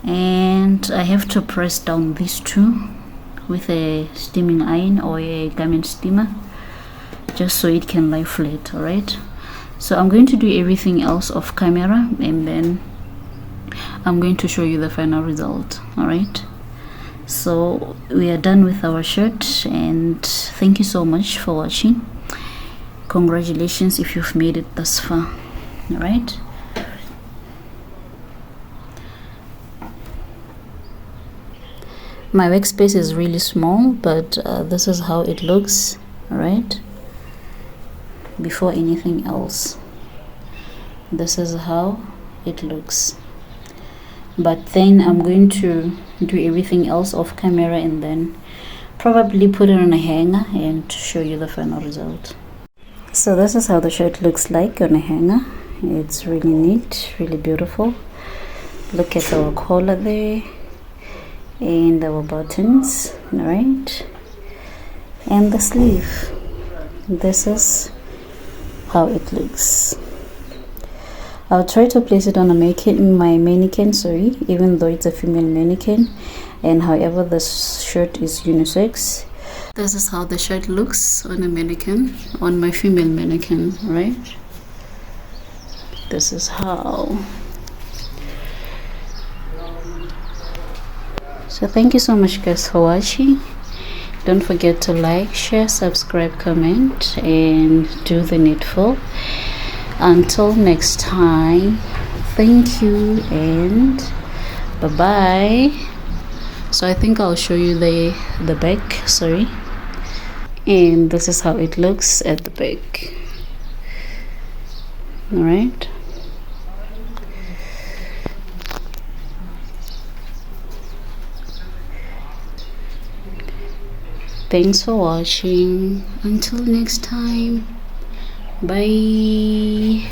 and I have to press down these two with a steaming iron or a garment steamer, just so it can lie flat. All right, so I'm going to do everything else off camera, and then I'm going to show you the final result. All right, so we are done with our shirt, and thank you so much for watching. Congratulations if you've made it thus far. All right, my workspace is really small, but this is how it looks. All right, before anything else, this is how it looks, but then I'm going to do everything else off camera, and then probably put it on a hanger and show you the final result. So this is how the shirt looks like on a hanger. It's really neat, really beautiful. Look at our collar there, and our buttons. All right, and the sleeve. This is how it looks. I'll try to place it on my mannequin, even though it's a female mannequin, and however this shirt is unisex. This is how the shirt looks on a mannequin, on my female mannequin. Right, this is how. So thank you so much guys for watching. Don't forget to like, share, subscribe, comment, and do the needful. Until next time, thank you and bye bye. So I think I'll show you the back, and this is how it looks at the back. All right, thanks for watching. Until next time, bye.